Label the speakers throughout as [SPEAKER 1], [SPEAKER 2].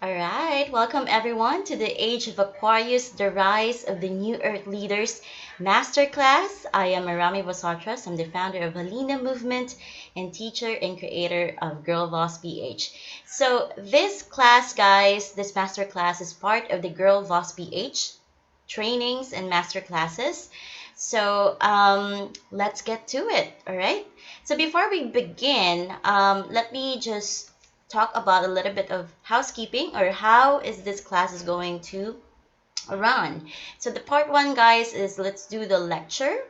[SPEAKER 1] All right, welcome everyone to the Age of Aquarius, the Rise of the New Earth Leaders Masterclass. I am Marami Vasatras. I'm the founder of Halina Movement and teacher and creator of Girl Boss BH. So this class, guys, this masterclass is part of the Girl Boss BH trainings and masterclasses. So let's get to it. All right. So before we begin, let me just talk about a little bit of housekeeping or how is this class is going to run. So the part one, guys, is let's do the lecture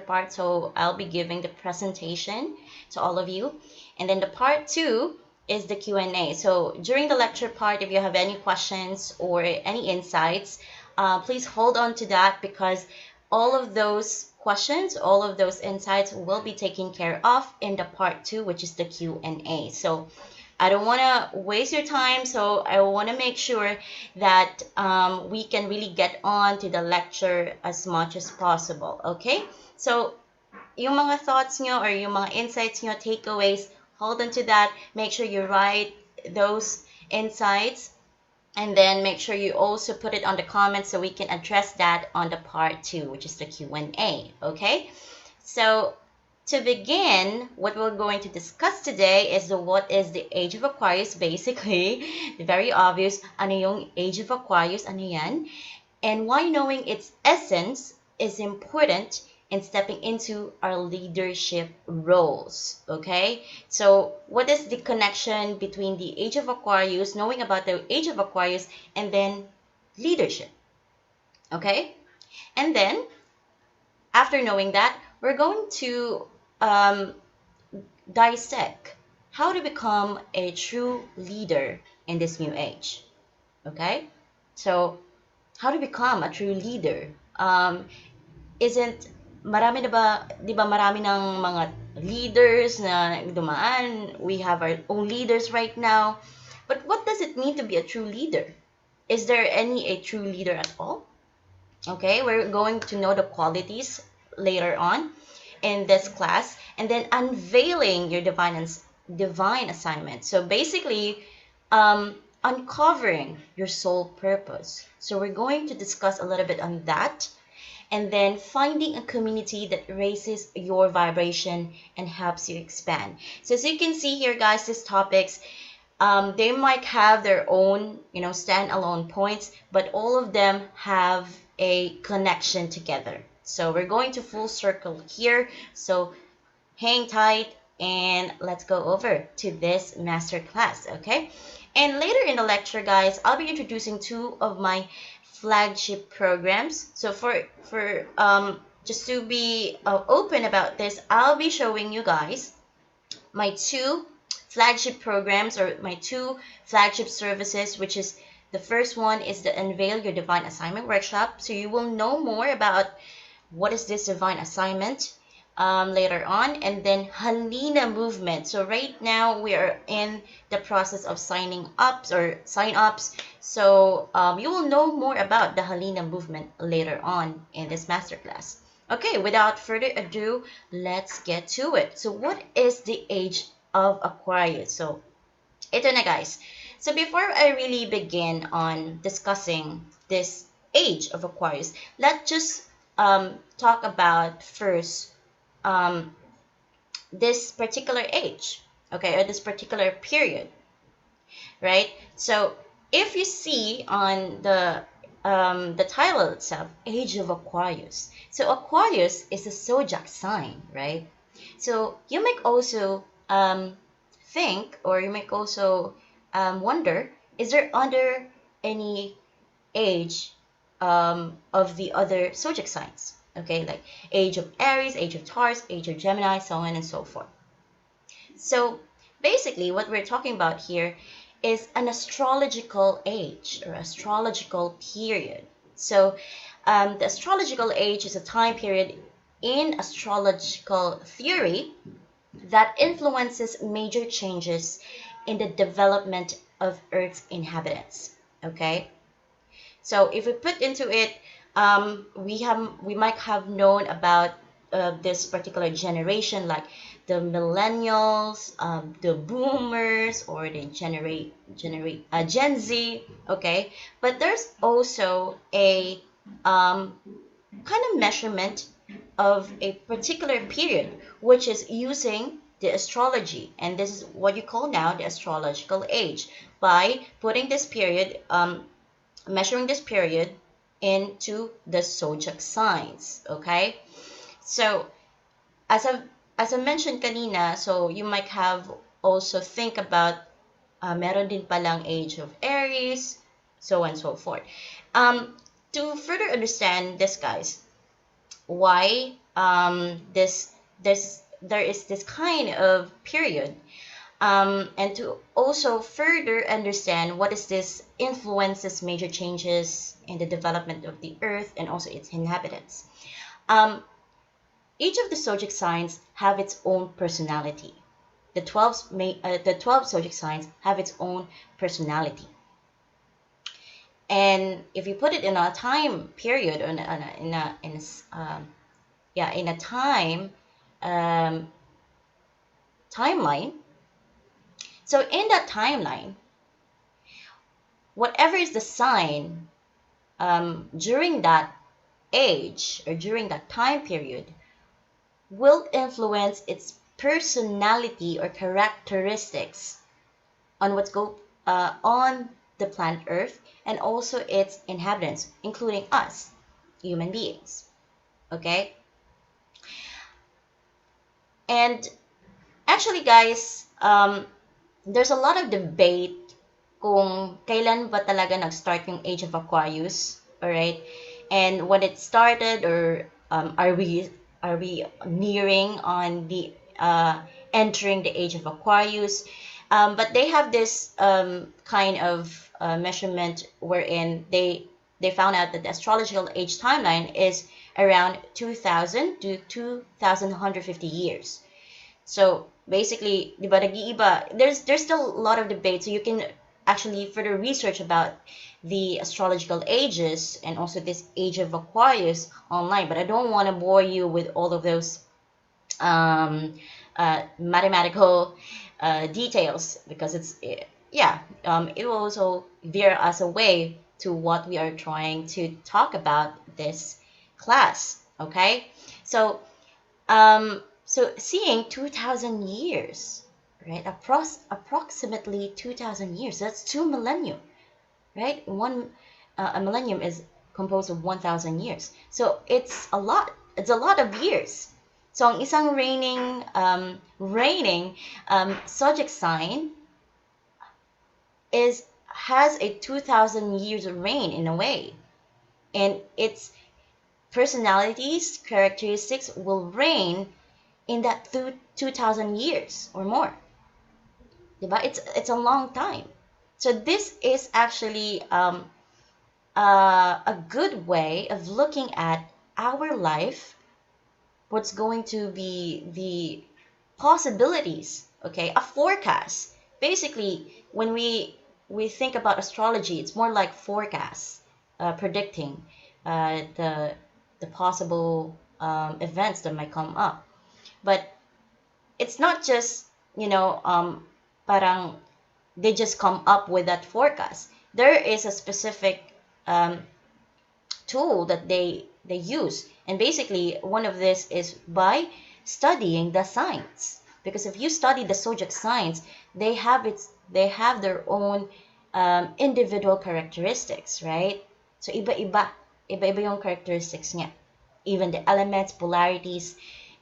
[SPEAKER 1] part. So I'll be giving the presentation to all of you, and then the part two is the Q&A. So during the lecture part, if you have any questions or any insights, please hold on to that because all of those questions, all of those insights will be taken care of in the part two, which is the Q&A. So I don't want to waste your time, so I want to make sure that we can really get on to the lecture as much as possible, okay? So, yung mga thoughts nyo or yung mga insights nyo, takeaways, hold on to that. Make sure you write those insights and then make sure you also put it on the comments so we can address that on the part two, which is the Q&A, okay? So, to begin, what we're going to discuss today is what is the Age of Aquarius, basically. Very obvious, ano yung Age of Aquarius, ano yan? And why knowing its essence is important in stepping into our leadership roles, okay? So what is the connection between the Age of Aquarius, knowing about the Age of Aquarius, and then leadership, okay? And then, after knowing that, we're going to dissect how to become a true leader in this new age. Okay? So, how to become a true leader? Isn't marami na ba, di ba marami ng mga leaders na dumaan? We have our own leaders right now. But what does it mean to be a true leader? Is there a true leader at all? Okay, we're going to know the qualities later on in this class, and then unveiling your divine assignment. So basically, uncovering your soul purpose. So we're going to discuss a little bit on that, and then finding a community that raises your vibration and helps you expand. So as you can see here, guys, these topics, they might have their own, standalone points, but all of them have a connection together. So we're going to full circle here. So hang tight and let's go over to this masterclass, okay? And later in the lecture, guys, I'll be introducing two of my flagship programs. So for just to be open about this, I'll be showing you guys my two flagship programs or my two flagship services, which is the first one is the Unveil Your Divine Assignment Workshop. So you will know more about what is this divine assignment later on, and then Halina Movement. So right now we are in the process of signing ups or sign ups. So you will know more about the Halina Movement later on in this masterclass. Okay, without further ado, let's get to it. So what is the Age of Aquarius? So ito na, guys. So before I really begin on discussing this Age of Aquarius, let's just talk about first this particular age, okay, or this particular period, right? So if you see on the title itself, Age of Aquarius. So Aquarius is a zodiac sign, right? So you might also think, or you might also wonder, is there other any age of the other zodiac signs? Okay, like age of Aries, age of Taurus, age of Gemini, so on and so forth. So basically what we're talking about here is an astrological age or astrological period. So the astrological age is a time period in astrological theory that influences major changes in the development of Earth's inhabitants. Okay, so if we put into it, we might have known about this particular generation, like the millennials, the boomers, or the Gen Z. Okay, but there's also a kind of measurement of a particular period, which is using the astrology, and this is what you call now the astrological age, by putting this period, measuring this period into the zodiac signs. Okay, so as I mentioned kanina, so you might have also think about meron din palang age of Aries, so on and so forth. To further understand this, guys, why there is this kind of period, and to also further understand what is this influences major changes in the development of the earth and also its inhabitants. um, each of the zodiac signs have its own personality. The 12 zodiac signs have its own personality, and if you put it in a time period, or in a um, timeline. So in that timeline, whatever is the sign during that age or during that time period will influence its personality or characteristics on on the planet Earth, and also its inhabitants, including us, human beings. Okay, and actually, guys, there's a lot of debate kung kailan ba talaga nag-start yung Age of Aquarius, alright? And when it started, or are we nearing on the entering the Age of Aquarius? But they have this kind of measurement wherein they found out that the astrological age timeline is around 2000 to 2150 years. So basically, di ba, nag-iiba. There's still a lot of debate, so you can actually further research about the astrological ages and also this age of Aquarius online. But I don't want to bore you with all of those mathematical details, because it will also veer us away to what we are trying to talk about this class. Okay, so seeing 2,000 years, right? Approximately 2,000 years. That's 2 millennium, right? A millennium is composed of 1,000 years. So it's a lot. It's a lot of years. So ang isang reigning zodiac sign has a 2,000 years of reign in a way, and its personalities, characteristics will reign in that 2,000 years or more. Diba? It's a long time. So this is actually a good way of looking at our life, what's going to be the possibilities, okay? A forecast. Basically, when we think about astrology, it's more like forecasts, predicting the possible events that might come up. But it's not just, parang they just come up with that forecast. There is a specific tool that they use, and basically one of this is by studying the signs. Because if you study the zodiac signs, they have their own individual characteristics, right? So iba-iba yung characteristics niya. Even the elements, polarities,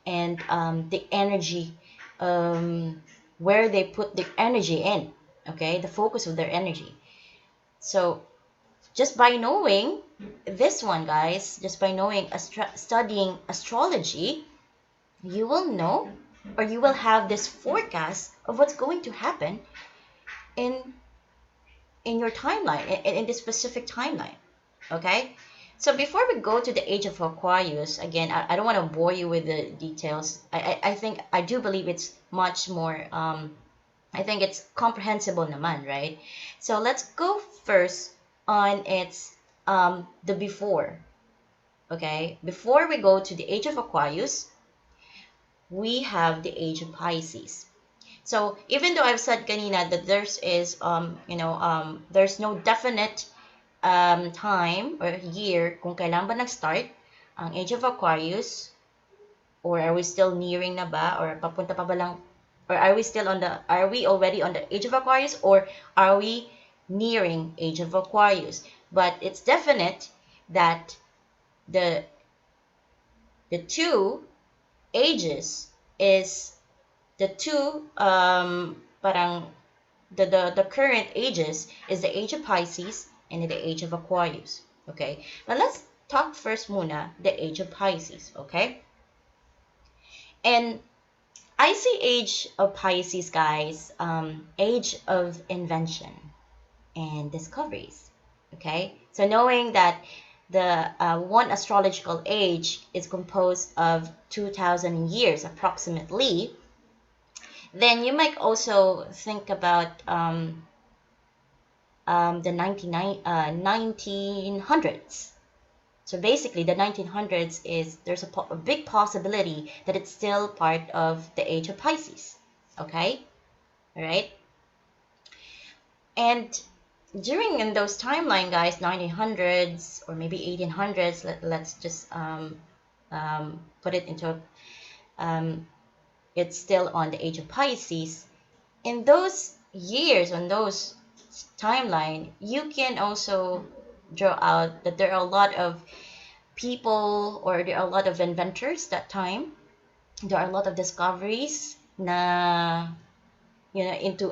[SPEAKER 1] and the energy, where they put the energy in, okay, the focus of their energy. So just by knowing this one, guys, just by knowing studying astrology, you will know, or you will have this forecast of what's going to happen in your timeline, in this specific timeline. Okay, so before we go to the age of Aquarius, again, I don't want to bore you with the details. I think, I do believe it's much more, I think it's comprehensible naman, right? So let's go first on its the before. Okay, before we go to the age of Aquarius, we have the age of Pisces. So even though I've said kanina that there's no definite time or year kung kailan ba nag-start ang age of Aquarius, or are we still nearing na ba, or papunta pa ba lang, or are we already on the age of Aquarius, or are we nearing age of Aquarius? But it's definite that the the two ages is the two parang the current ages is the age of Pisces and the age of Aquarius. Okay, now let's talk first muna the age of Pisces. Okay, and I see age of Pisces, guys, age of invention and discoveries. Okay, so knowing that the one astrological age is composed of 2,000 years approximately, then you might also think about the 1900s. So basically, the 1900s is there's a big possibility that it's still part of the age of Pisces. Okay, all right, and during in those timeline, guys, 1900s or maybe 1800s. Let's just put it into it's still on the age of Pisces. In those years, on those timeline, you can also draw out that there are a lot of people, or there are a lot of inventors that time. There are a lot of discoveries na into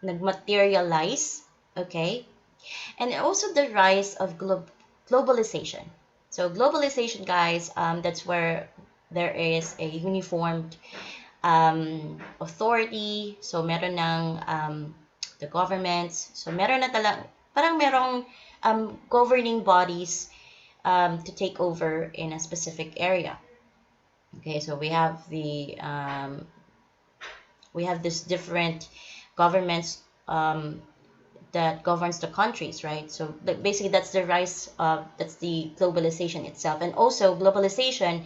[SPEAKER 1] nagmaterialize, okay? And also the rise of globalization. So globalization, guys, that's where there is a uniformed authority. So meron ng the governments. So meron na parang merong governing bodies to take over in a specific area. Okay, so we have this different governments that governs the countries, right? So basically, that's the rise of that's the globalization itself, and also globalization.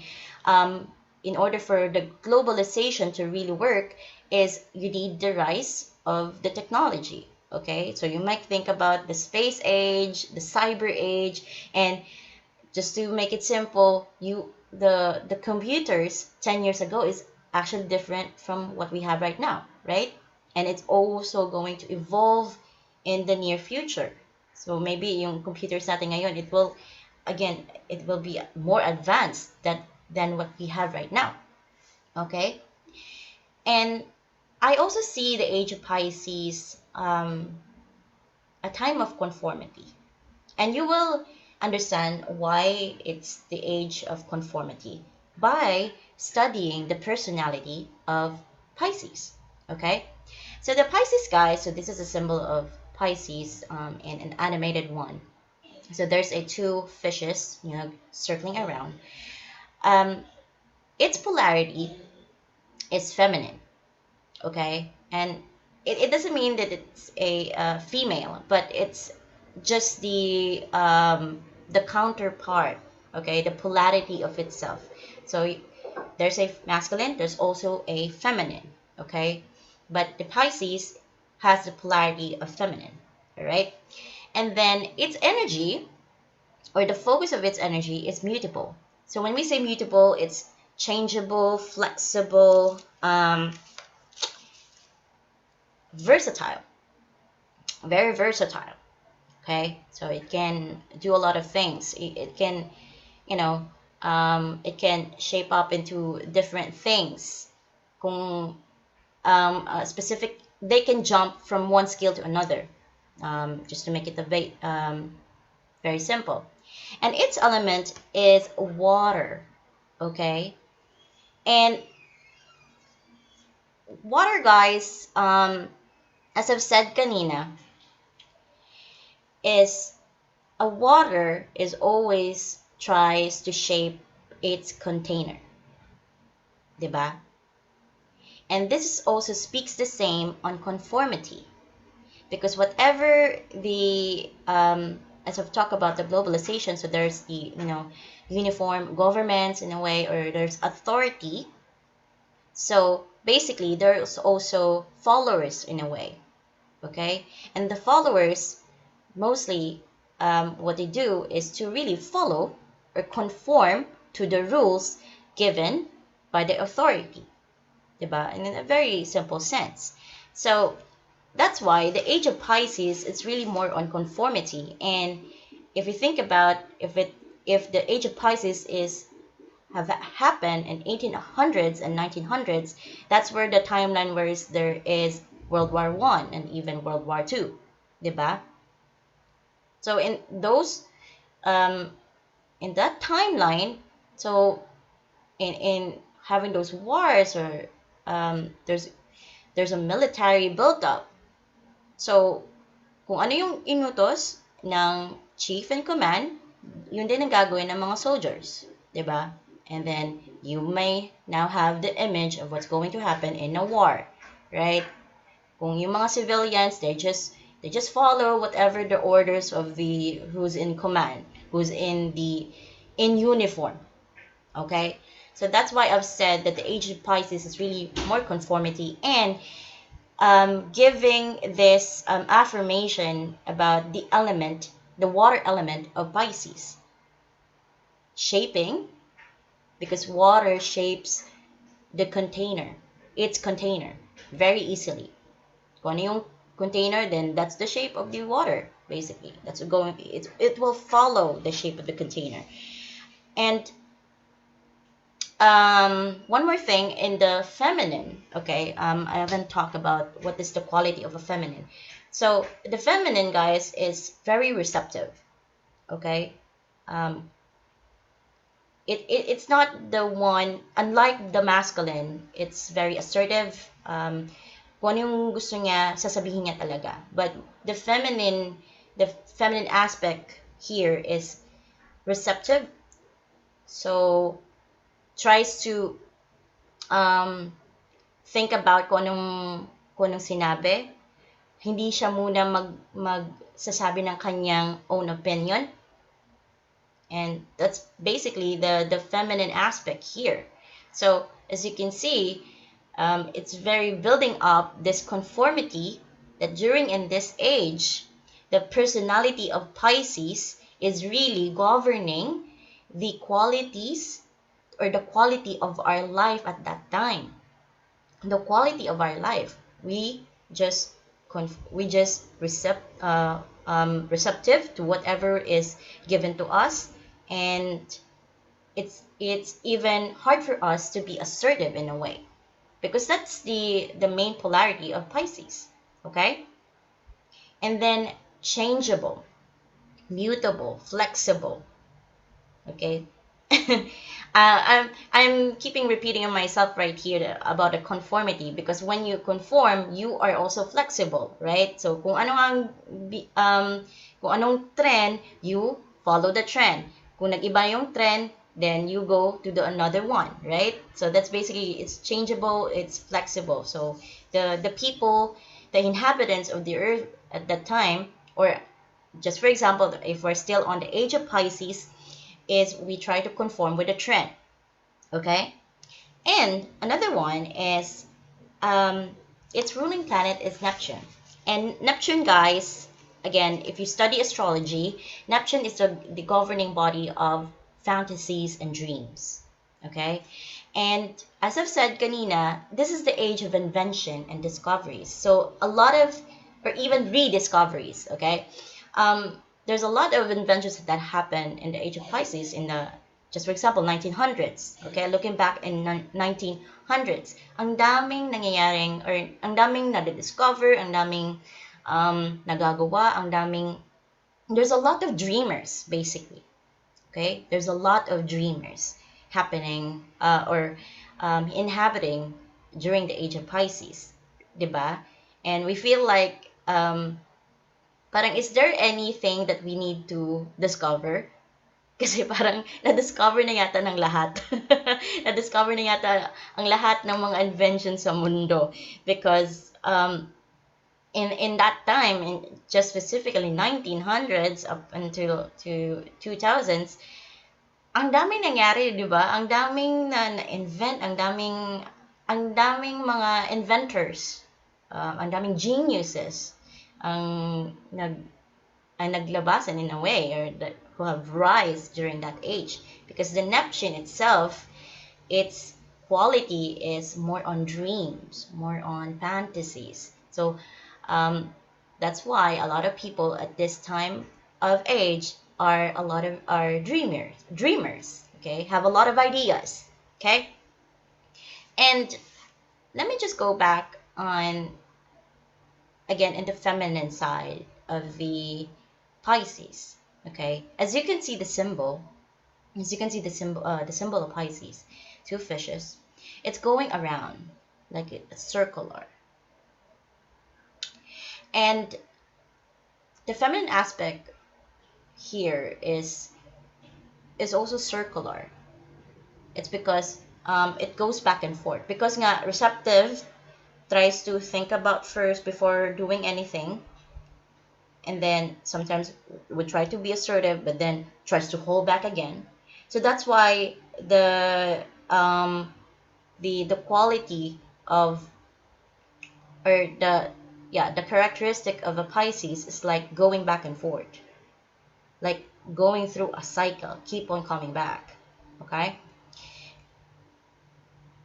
[SPEAKER 1] In order for the globalization to really work, is you need the rise of the technology. Okay, so you might think about the space age, the cyber age, and just to make it simple, the computers 10 years ago is actually different from what we have right now, right? And it's also going to evolve in the near future. So maybe yung computers natin ngayon, it will be more advanced than what we have right now. Okay? And I also see the age of Pisces a time of conformity. And you will understand why it's the age of conformity by studying the personality of Pisces. Okay? So the Pisces, guys, so this is a symbol of Pisces in an animated one. So there's a two fishes, circling around. Its polarity is feminine, okay? And it doesn't mean that it's a female, but it's just the counterpart, okay? The polarity of itself. So there's a masculine, there's also a feminine, okay? But the Pisces has the polarity of feminine, all right? And then its energy, or the focus of its energy, is mutable. So when we say mutable, it's changeable, flexible, versatile, very versatile. Okay, so it can do a lot of things. It can, it can shape up into different things. Kung specific, they can jump from one skill to another. Just to make it very simple. And its element is water. Okay, and water, guys, as I've said kanina, is a water is always tries to shape its container, diba? And this also speaks the same on conformity, because whatever the as I've talked about the globalization, so there's the uniform governments in a way, or there's authority, So basically, there's also followers in a way, okay? And the followers mostly what they do is to really follow or conform to the rules given by the authority, diba? And in a very simple sense. So that's why the age of Pisces is really more on conformity. And if you think about if the age of Pisces is have happened in 1800s and 1900s, that's where the timeline where there is World War One and even World War Two, diba? So um, in that timeline, so in having those wars or there's a military built up. So kung ano yung inutos ng chief in command, yun din ang gagawin ng mga soldiers, 'di ba? And then you may now have the image of what's going to happen in a war, right? Kung yung mga civilians, they just follow whatever the orders of the who's in command, who's in uniform. Okay? So that's why I've said that the age of Pisces is really more conformity and giving this affirmation about the element, the water element of Pisces. Shaping, because water shapes the container, its container, very easily. Kung ano yung container, then that's the shape of the water, basically. It will follow the shape of the container. And one more thing in the feminine, okay, I haven't talked about what is the quality of a feminine. So the feminine, guys, is very receptive, okay. It's not the one, unlike the masculine, it's very assertive. Kung ano yung gusto niya, sasabihin niya talaga. But the feminine aspect here is receptive. So tries to think about kung anong sinabi. Hindi siya muna magsasabi ng kanyang own opinion. And that's basically the feminine aspect here. So as you can see, it's very building up this conformity that during in this age, the personality of Pisces is really governing the qualities or the quality of our life at that time. The quality of our life, we just receptive to whatever is given to us, and it's even hard for us to be assertive in a way, because that's the main polarity of Pisces, okay? And then changeable, mutable, flexible, okay. I'm keeping repeating on myself right here about the conformity, because when you conform, you are also flexible, right? So kung anong trend, you follow the trend. Kung nag-iba yung trend, then you go to the another one, right? So that's basically, it's changeable, it's flexible. So the people, the inhabitants of the earth at that time, or just for example, if we're still on the age of Pisces, is we try to conform with the trend, okay? And another one is its ruling planet is Neptune. And Neptune, guys, again, if you study astrology, Neptune is the governing body of fantasies and dreams, okay? And as I've said kanina, this is the age of invention and discoveries. So a lot of, or even rediscoveries, okay? There's a lot of inventions that happened in the age of Pisces in the, just for example, 1900s. Okay, looking back in 1900s, ang daming nangyayaring, or ang daming nadiscover, ang daming nagagawa, there's a lot of dreamers, basically. Okay, there's a lot of dreamers happening or inhabiting during the age of Pisces, diba? And we feel like parang, is there anything that we need to discover? Kasi parang na-discover na yata ng lahat. Na-discover na yata ang lahat ng mga inventions sa mundo. Because in that time, just specifically 1900s up until to 2000s, ang daming nangyari, di ba? Ang daming na-invent, ang daming ang daming mga inventors, ang daming geniuses ang naglabasan in a way, or that who have rise during that age, because the Neptune itself, its quality is more on dreams, more on fantasies. So that's why a lot of people at this time of age are a lot of are dreamers, okay, have a lot of ideas, okay. And let me just go back on again in the feminine side of the Pisces, okay. As you can see the symbol, the symbol of Pisces, two fishes, it's going around like a circular. And the feminine aspect here is also circular. It's because it goes back and forth. Because nga, receptive tries to think about first before doing anything. And then sometimes would try to be assertive, but then tries to hold back again. So that's why the quality of, or the characteristic of a Pisces is like going back and forth, like going through a cycle, keep on coming back. Okay,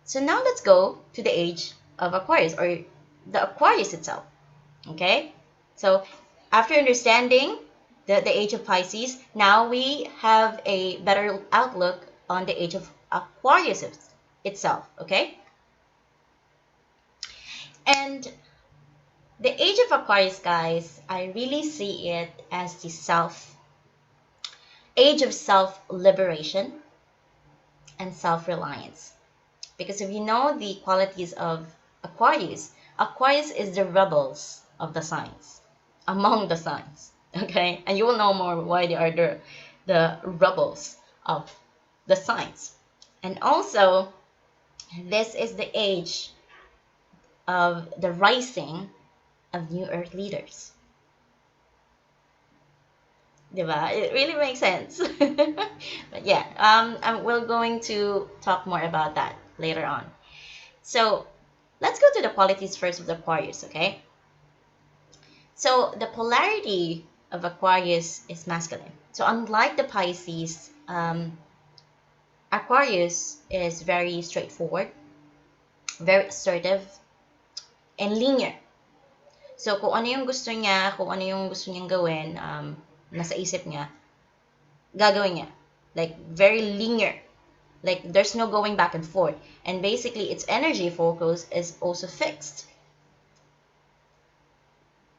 [SPEAKER 1] so now let's go to the age of Aquarius, or the Aquarius itself. Okay, so after understanding the age of Pisces, now we have a better outlook on the age of Aquarius itself. Okay, and the age of Aquarius, guys, I really see it as the age of self-liberation and self-reliance. Because if you know the qualities of Aquarius, Aquarius is the rebels of the signs, among the signs. Okay, and you will know more why they are the rebels of the signs. And also, this is the age of the rising of new earth leaders. Diba? It really makes sense. But yeah, we're going to talk more about that later on. So let's go to the qualities first of the Aquarius, okay? So the polarity of Aquarius is masculine. So unlike the Pisces, Aquarius is very straightforward, very assertive, and linear. So kung ano yung gusto niya, kung ano yung gusto niyang gawin, nasa isip niya, gagawin niya. Like, very linear. Like, there's no going back and forth. And basically, its energy focus is also fixed.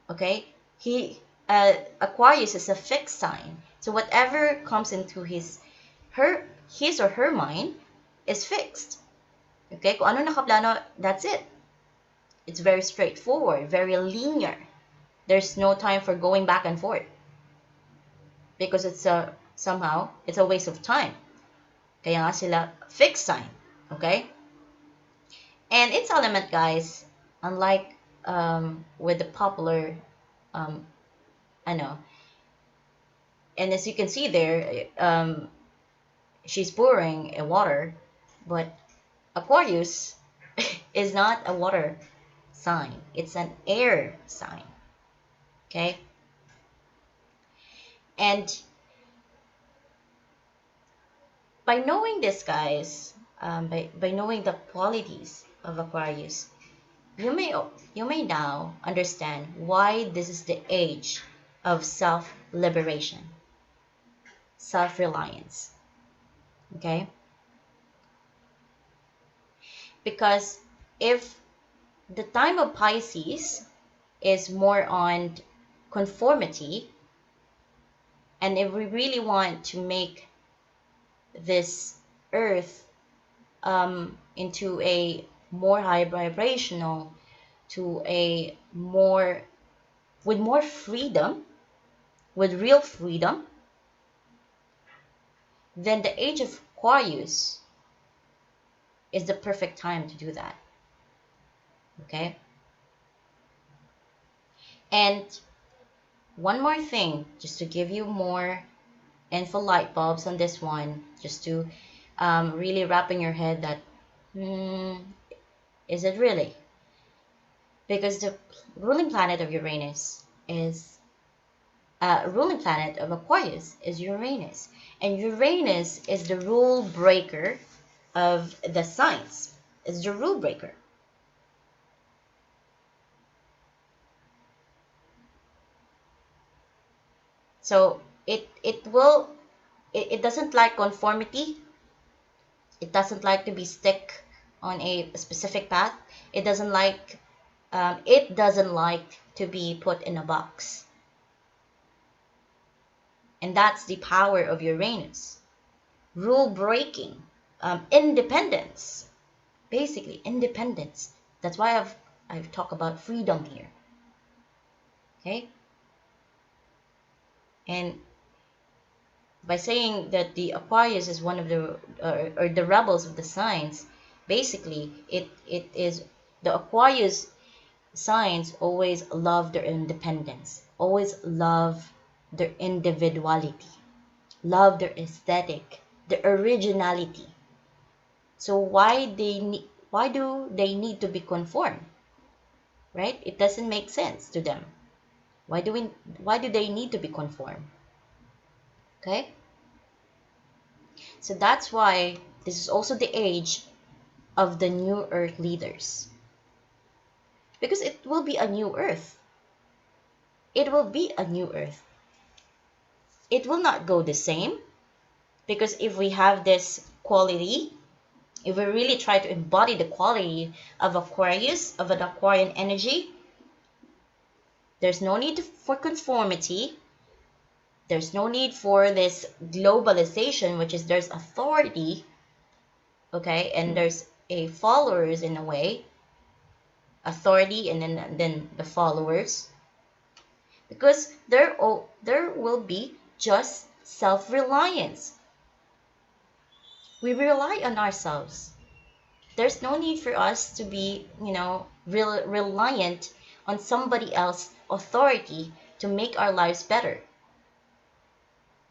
[SPEAKER 1] Okay? Aquarius is a fixed sign. So whatever comes into his or her mind is fixed. Okay? Kung ano nakaplano, that's it. It's very straightforward, very linear. There's no time for going back and forth. Because somehow, it's a waste of time. Kaya nga sila fixed sign. Okay? And its element, guys, unlike with the popular, and as you can see there, she's pouring a water, but Aquarius is not a water sign. It's an air sign. Okay? And by knowing this, guys, by knowing the qualities of Aquarius, you may now understand why this is the age of self-liberation, self-reliance. Okay? Because if the time of Pisces is more on conformity, and if we really want to make this earth into a more high vibrational, to a more with more freedom, with real freedom, then the age of Aquarius is the perfect time to do that. Okay? And one more thing, just to give you more info light bulbs on this one, just to really wrap in your head that Is it really? Because the ruling planet of Uranus is ruling planet of Aquarius is Uranus, and Uranus is the rule breaker of the signs. It's the rule breaker. So it doesn't like conformity. It doesn't like to be stick on a specific path. It doesn't like to be put in a box. And that's the power of Uranus. Rule breaking, independence, basically independence. That's why I've talked about freedom here. Okay? And by saying that the Aquarius is one of the or the rebels of the signs, basically it is the Aquarius signs always love their independence, always love their individuality, love their aesthetic, their originality. So why do they need to be conformed? Right? It doesn't make sense to them. Why do they need to be conformed? Okay? So that's why this is also the age of the new earth leaders. Because it will be a new earth. It will be a new earth. It will not go the same, because if we have this quality, if we really try to embody the quality of Aquarius, of an Aquarian energy, there's no need for conformity. There's no need for this globalization, which is there's authority, okay, and there's a followers in a way, authority, and then the followers, because there will be just self-reliance. We rely on ourselves. There's no need for us to be, reliant on somebody else's authority to make our lives better.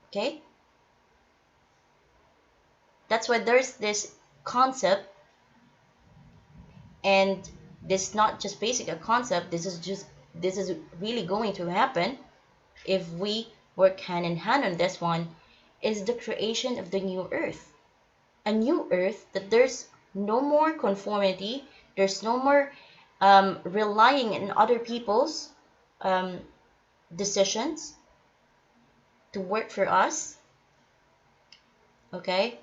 [SPEAKER 1] Okay? That's why there's this concept, and this is not just basic a concept, this is really going to happen if we work hand in hand on this one, is the creation of the new earth. A new earth that there's no more conformity, there's no more relying on other people's decisions to work for us, okay,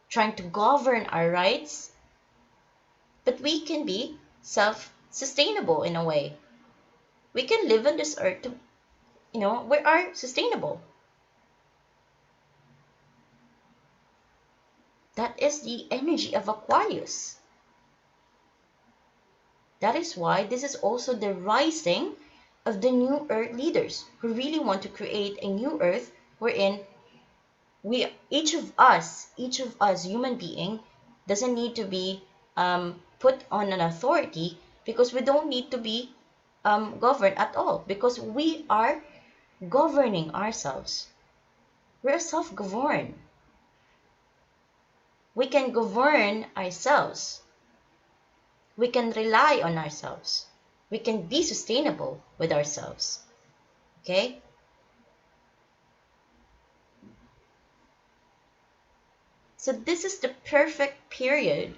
[SPEAKER 1] trying to govern our rights, but we can be self-sustainable in a way. We can live on this earth to, we are sustainable. That is the energy of Aquarius. That is why this is also the rising of the new earth leaders who really want to create a new earth wherein each of us human being doesn't need to be put on an authority, because we don't need to be governed at all, because we are governing ourselves. We're self-governed. We can govern ourselves. We can rely on ourselves. We can be sustainable with ourselves. Okay? So this is the perfect period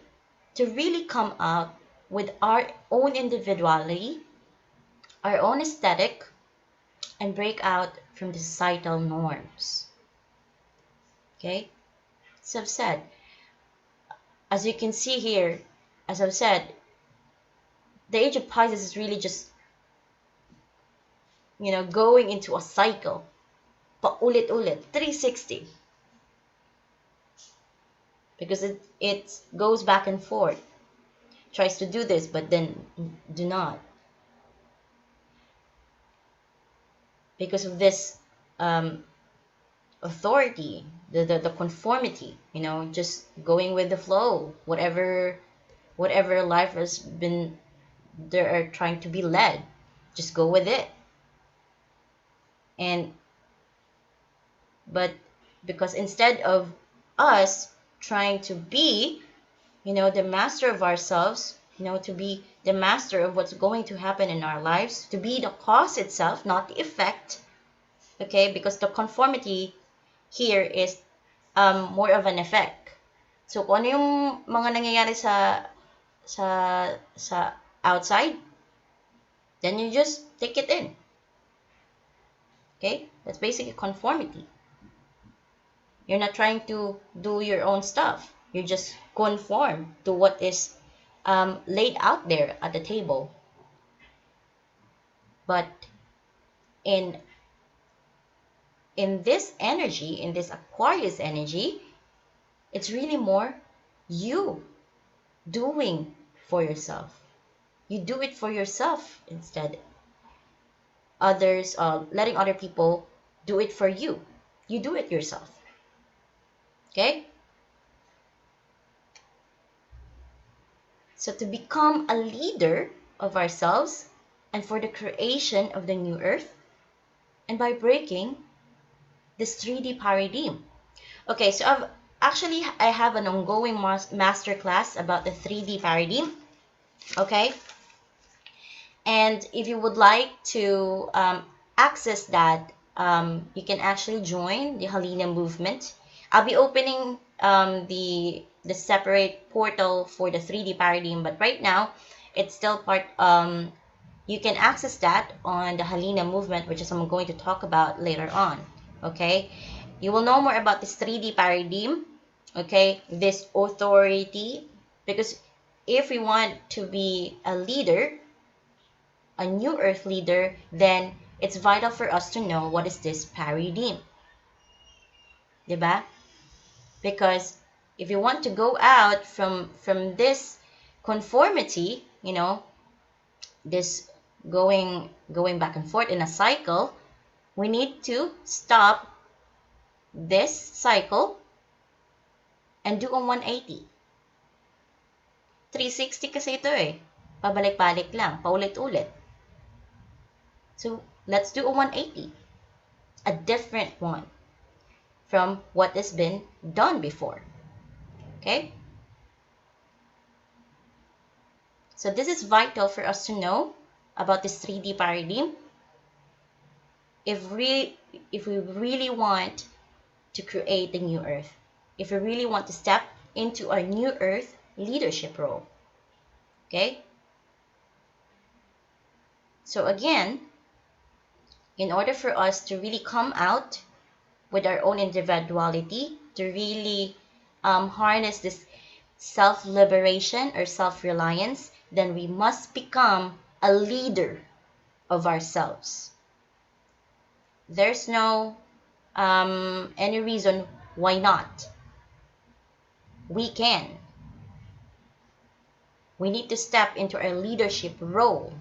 [SPEAKER 1] to really come out with our own individuality, our own aesthetic, and break out from the societal norms. Okay? So I've said, as you can see here, as I've said, the age of Pisces is really just, going into a cycle. Paulit-ulit, 360. Because it goes back and forth. Tries to do this, but then do not. Because of this authority, the conformity, just going with the flow, whatever life has been, they are trying to be led, just go with it. But because instead of us trying to be, the master of ourselves, to be the master of what's going to happen in our lives, to be the cause itself, not the effect. Okay, because the conformity here is more of an effect. So kung ano yung mga nangyayari sa outside, then you just take it in. Okay, that's basically conformity. You're not trying to do your own stuff. You just conform to what is laid out there at the table. But in this energy, in this Aquarius energy, it's really more you doing for yourself. You do it for yourself instead. Others, letting other people do it for you. You do it yourself. Okay? So to become a leader of ourselves and for the creation of the new earth, and by breaking this 3D paradigm. Okay, so I have an ongoing masterclass about the 3D paradigm. Okay? And if you would like to access that, you can actually join the Halina movement. I'll be opening the separate portal for the 3D paradigm, but right now it's still part. You can access that on the Halina movement, which is I'm going to talk about later on. Okay, you will know more about this 3D paradigm. Okay, this authority, because if we want to be a leader, a new earth leader, then it's vital for us to know what is this paradigm. Diba? Because if you want to go out from this conformity, this going back and forth in a cycle, we need to stop this cycle and do a 180. 360 kasi ito eh. Pabalik-balik lang, paulit-ulit. So let's do a 180, a different one from what has been done before. Okay? So this is vital for us to know about this 3D paradigm if we really want to create the new earth, if we really want to step into a new earth leadership role. Okay? So again, in order for us to really come out with our own individuality, to really harness this self-liberation or self-reliance, then we must become a leader of ourselves. There's no any reason why not. We can. We need to step into our leadership role.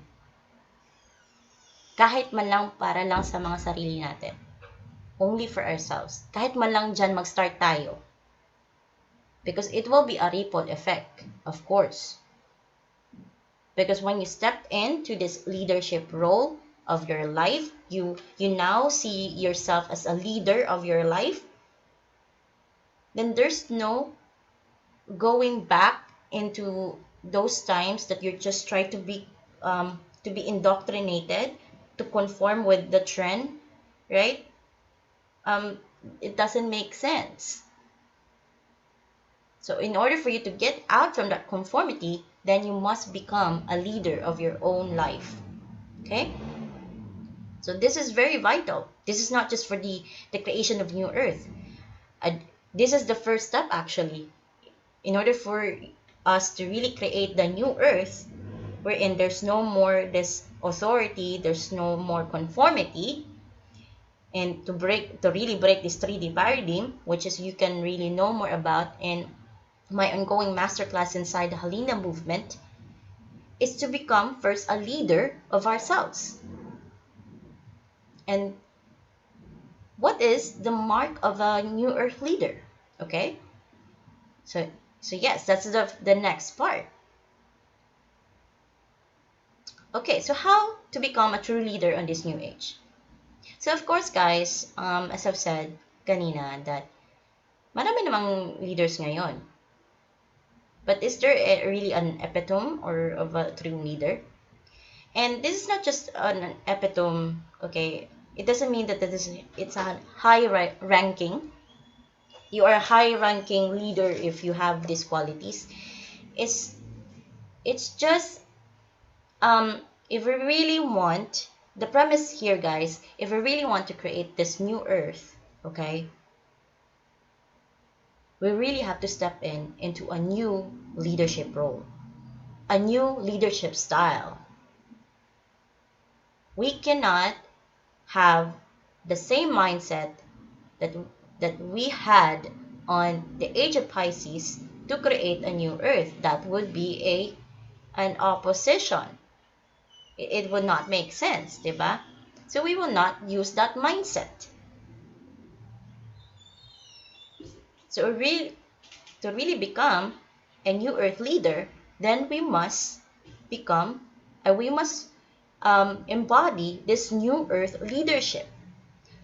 [SPEAKER 1] Kahit man lang para lang sa mga sarili natin. Only for ourselves. Kahit man lang dyan mag-start tayo. Because it will be a ripple effect, of course. Because when you step into this leadership role of your life, you now see yourself as a leader of your life, then there's no going back into those times that you're just trying to be indoctrinated, to conform with the trend, right? It doesn't make sense. So in order for you to get out from that conformity, then you must become a leader of your own life. Okay? So this is very vital. This is not just for the creation of new earth. This is the first step actually. In order for us to really create the new earth, wherein there's no more this authority, there's no more conformity, and to really break this 3D paradigm, which is you can really know more about in my ongoing masterclass inside the Halina movement, is to become first a leader of ourselves. And what is the mark of a new earth leader? Okay? So yes, that's the next part. Okay, so how to become a true leader on this new age? So of course guys, as I've said kanina, that marami namang leaders ngayon. But is there really an epitome or of a true leader? And this is not just an epitome, okay? It doesn't mean that it's a high ranking. You are a high ranking leader if you have these qualities. It's it's just if we really want, the premise here, guys, if we really want to create this new earth, okay, we really have to step into a new leadership role, a new leadership style. We cannot have the same mindset that that we had on the age of Pisces to create a new earth. That would be an opposition. It would not make sense, diba? So we will not use that mindset. So to really become a new earth leader, then we must become, we must embody this new earth leadership,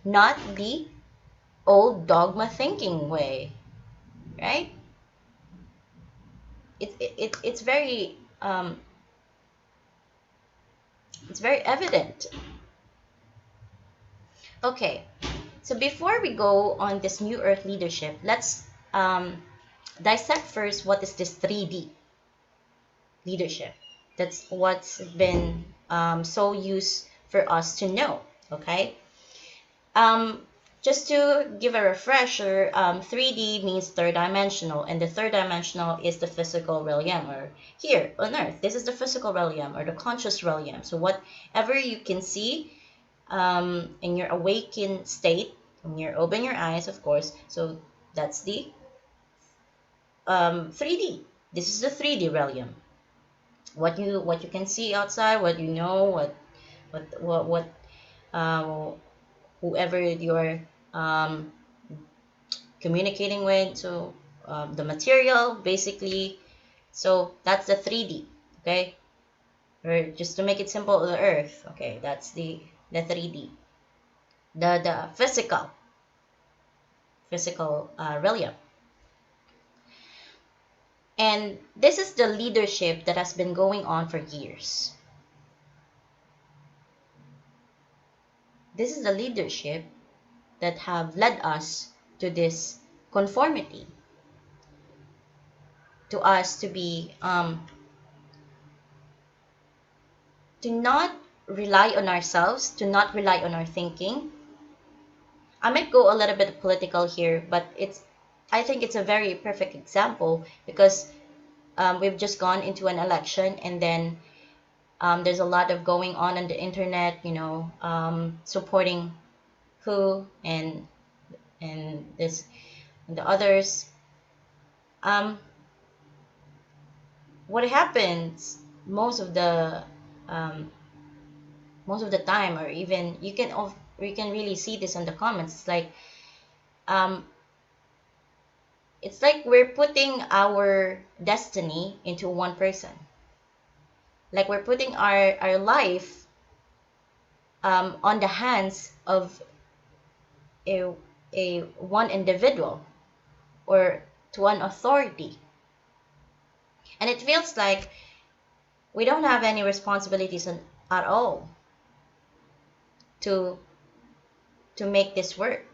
[SPEAKER 1] not the old dogma thinking way, right? It's very it's very evident. Okay, so before we go on this new earth leadership, let's dissect first what is this 3D leadership. That's what's been so used for us to know. Okay, um, just to give a refresher, 3D means third dimensional, and the third dimensional is the physical realm, or here on Earth, this is the physical realm or the conscious realm. So whatever you can see in your awakened state, when you open your eyes, of course. So that's the 3D. This is the 3D realm. What you can see outside, what you know, what uh, whoever you're um, communicating with. So the material, basically. So that's the 3D. Okay, or just to make it simple, the Earth. Okay, that's the 3D. The physical realm. And this is the leadership that has been going on for years. This is the leadership that have led us to this conformity, to us to be to not rely on ourselves, to not rely on our thinking. I might go a little bit political here, but I think it's a very perfect example because we've just gone into an election, and then there's a lot of going on the internet, supporting who and this and the others. Um, what happens um, most of the time, or even you can really see this in the comments. Um, it's like we're putting our destiny into one person. Like we're putting our life on the hands of a, a one individual or to an authority. And it feels like we don't have any responsibilities at all to make this work,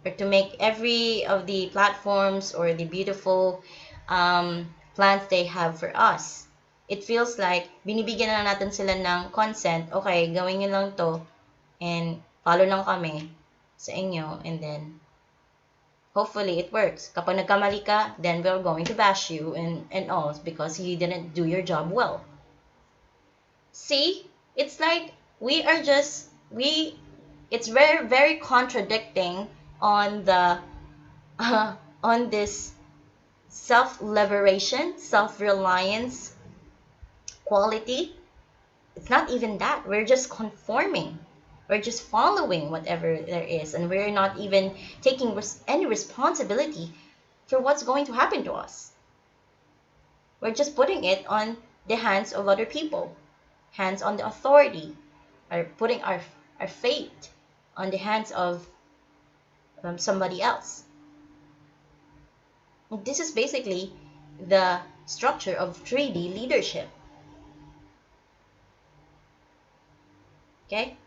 [SPEAKER 1] or to make every of the platforms or the beautiful plans they have for us. It feels like binibigyan na natin sila ng consent, okay, gawin nyo lang to, and follow lang kami sa inyo, and then hopefully it works. Kapag nagkamali ka, then we're going to bash you and all because you didn't do your job well. See, it's like it's very very contradicting on the on this self-liberation, self-reliance quality. It's not even that. We're just conforming. We're just following whatever there is, and we're not even taking any responsibility for what's going to happen to us. We're just putting it on the hands of other people, hands on the authority, or putting our fate on the hands of somebody else. This is basically the structure of 3D leadership. Okay?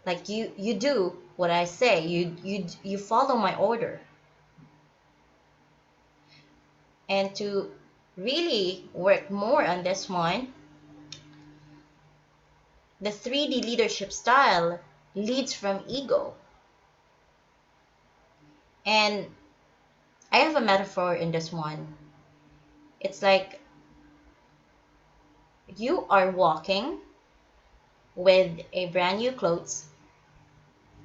[SPEAKER 1] Like you do what I say. You follow my order. And to really work more on this one, the 3D leadership style leads from ego. And I have a metaphor in this one. It's like you are walking with a brand new clothes,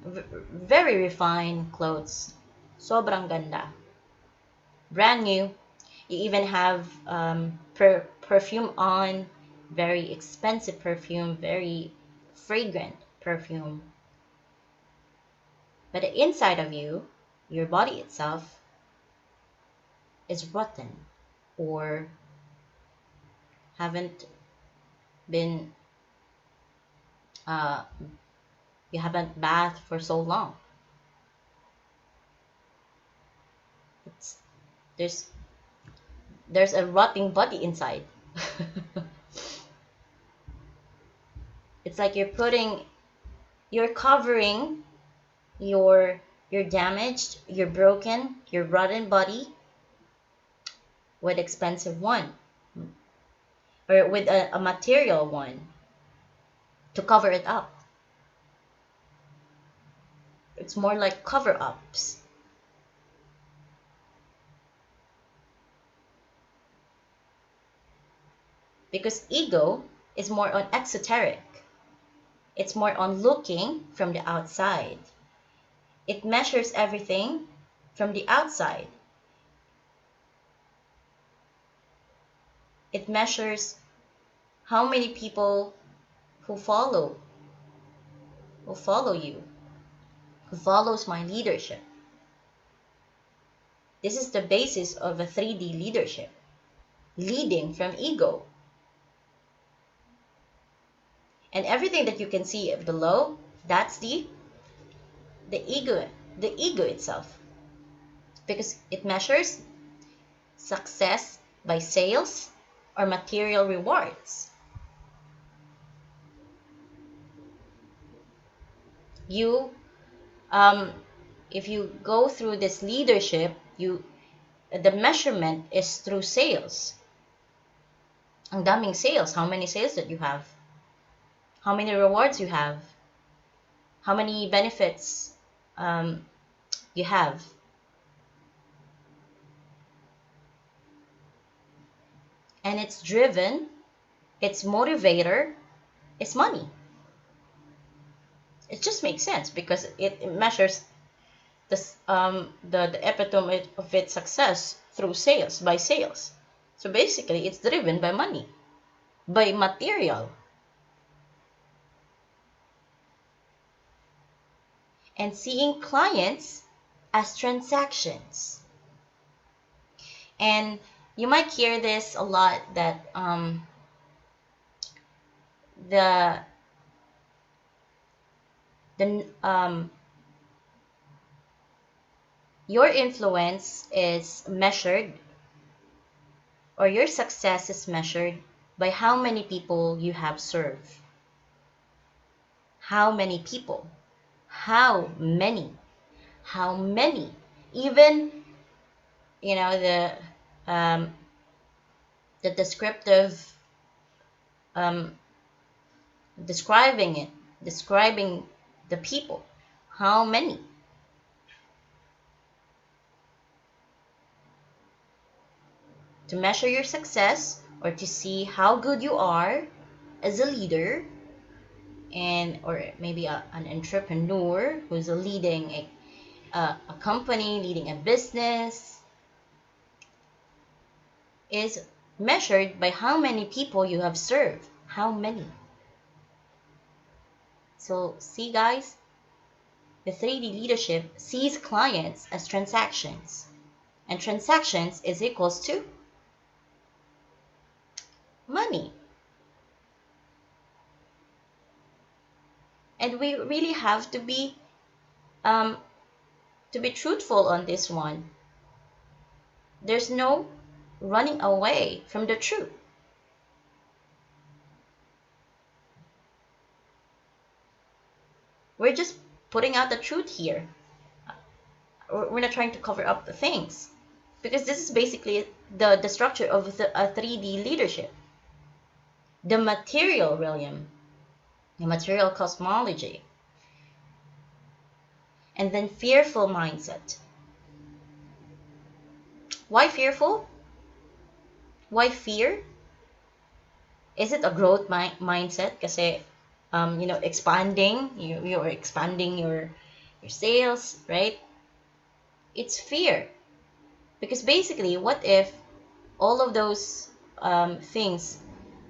[SPEAKER 1] very refined clothes, sobrang ganda, brand new. You even have perfume on, very expensive perfume, very fragrant perfume. But the inside of you, your body itself, is rotten or haven't been, uh, you haven't bathed for so long. It's, there's there's a rotting body inside. It's like you're covering your damaged, your broken, your rotten body with expensive one, or with a material one to cover it up. It's more like cover ups. Because ego is more on exoteric. It's more on looking from the outside. It measures everything from the outside. It measures how many people who follow you, who follows my leadership. This is the basis of a 3D leadership, leading from ego. And everything that you can see below, that's the ego, the ego itself. Because it measures success by sales or material rewards. You if you go through this leadership, the measurement is through sales. Ang daming sales. How many sales that you have? How many rewards you have? How many benefits you have? And it's driven, its motivator is money. It just makes sense because it measures the epitome of its success through sales, by sales. So basically, it's driven by money, by material. And seeing clients as transactions. And you might hear this a lot that the your influence is measured, or your success is measured by how many people you have served. How many people? How many? How many? Even the descriptive describing it, describing the people. How many? To measure your success or to see how good you are as a leader, and or maybe an entrepreneur who's leading a company, leading a business, is measured by how many people you have served. How many? So see guys, the 3D leadership sees clients as transactions, and transactions is equals to money. And we really have to be truthful on this one. There's no running away from the truth. We're just putting out the truth here. We're not trying to cover up the things, because this is basically the structure of a 3D leadership. The material realm, the material cosmology, and then fearful mindset. Why fearful? Why fear? Is it a growth mindset? Kasi, expanding, you're expanding your sales, right? It's fear. Because basically, what if all of those things,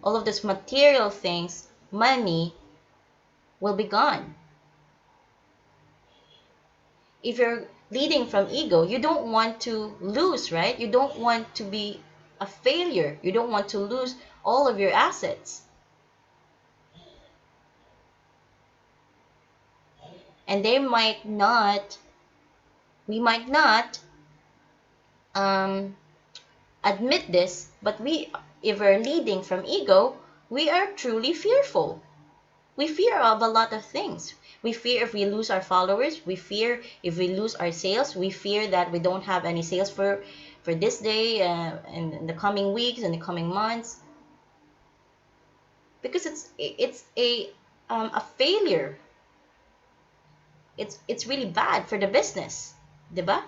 [SPEAKER 1] all of those material things, money, will be gone? If you're leading from ego, you don't want to lose, right? You don't want to be a failure. You don't want to lose all of your assets. And we might not um, admit this, but if we're leading from ego, we are truly fearful. We fear of a lot of things. We fear if we lose our followers. We fear if we lose our sales. We fear that we don't have any sales for this day and in the coming weeks and the coming months, because it's a failure. It's really bad for the business, diba?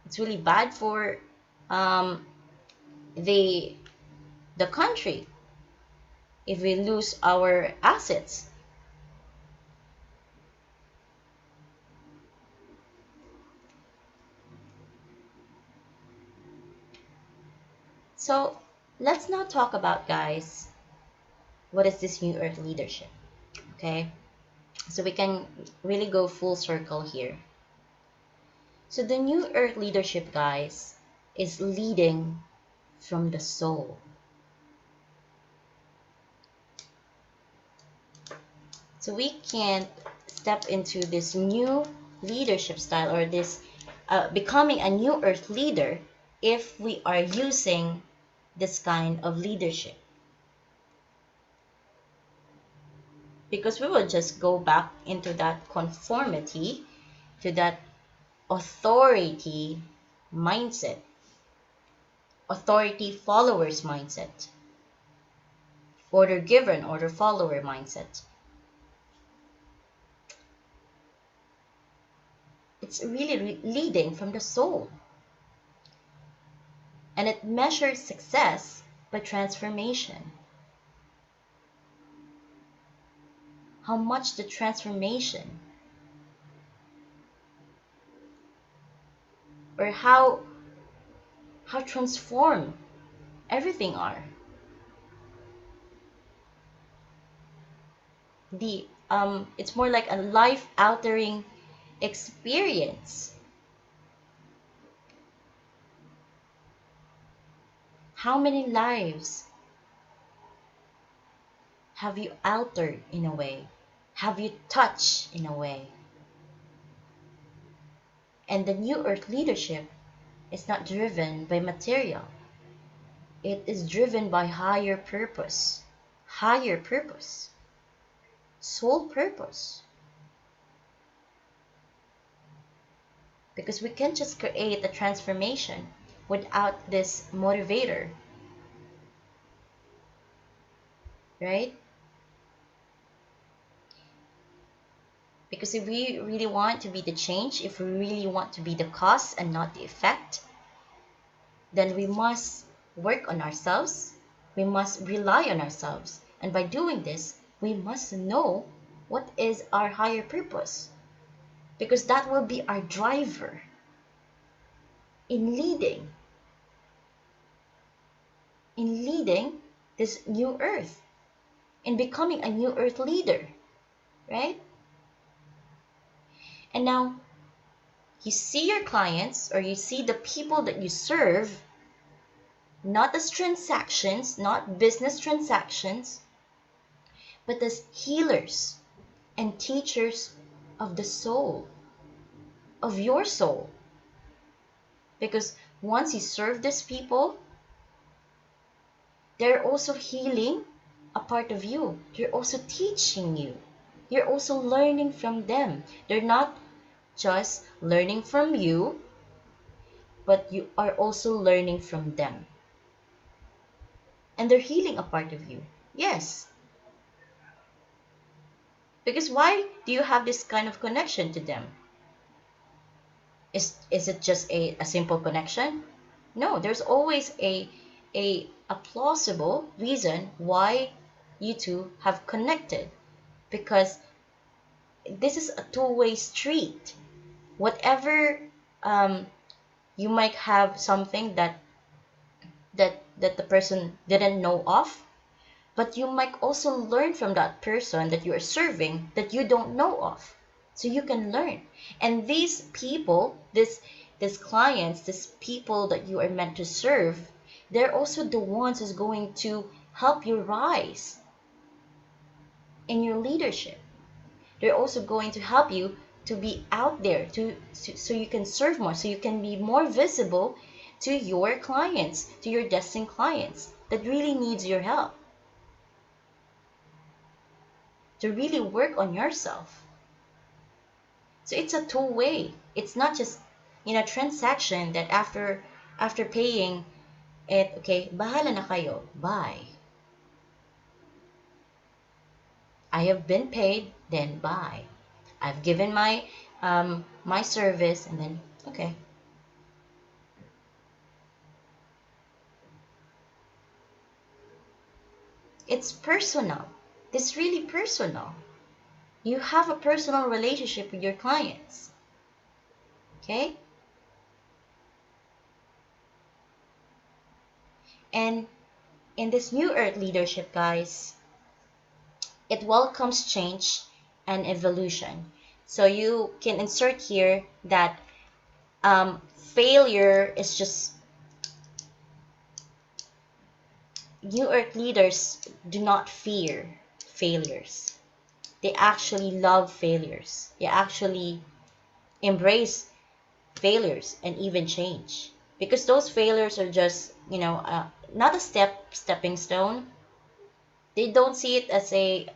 [SPEAKER 1] It's really bad for um, the country if we lose our assets. So let's now talk about, guys, what is this new earth leadership? Okay, so we can really go full circle here. So the new earth leadership, guys, is leading from the soul. So we can't step into this new leadership style, or this becoming a new earth leader, if we are using this kind of leadership, because we will just go back into that conformity, to that authority mindset, authority followers mindset, order giver and order follower mindset. It's really leading from the soul, and it measures success by transformation. How much the transformation, or how transformed everything are. It's more like a life altering experience. How many lives have you altered in a way? Have you touched in a way? And the new earth leadership is not driven by material. It is driven by higher purpose. Higher purpose. Soul purpose. Because we can't just create a transformation without this motivator. Right? Because if we really want to be the change, if we really want to be the cause and not the effect, then we must work on ourselves. We must rely on ourselves. And by doing this, we must know what is our higher purpose. Because that will be our driver in leading this new earth, in becoming a new earth leader, right? And now you see your clients, or you see the people that you serve, not as transactions, not business transactions, but as healers and teachers of the soul, of your soul. Because once you serve these people, they're also healing a part of you. They're also teaching you. You're also learning from them. They're not just learning from you, but you are also learning from them. And they're healing a part of you. Yes. Because why do you have this kind of connection to them? Is it just a simple connection? No, there's always a plausible reason why you two have connected. Because this is a two-way street. Whatever you might have something that the person didn't know of, but you might also learn from that person that you are serving that you don't know of. So you can learn. And these people, these clients, these people that you are meant to serve, they're also the ones who's going to help you rise in your leadership. They're also going to help you to be out there so you can serve more, so you can be more visible to your clients, to your destined clients that really needs your help, to really work on yourself. So it's a two-way. It's not just transaction that after paying it, okay, bahala na kayo, bye. I have been paid, then bye. I've given my service, and then okay. It's personal. It's really personal. You have a personal relationship with your clients. Okay? And in this new earth leadership, guys, it welcomes change and evolution. So you can insert here that failure is just, new earth leaders do not fear failures. They actually love failures. They actually embrace failures and even change, because those failures are just not a stepping stone. They don't see it as a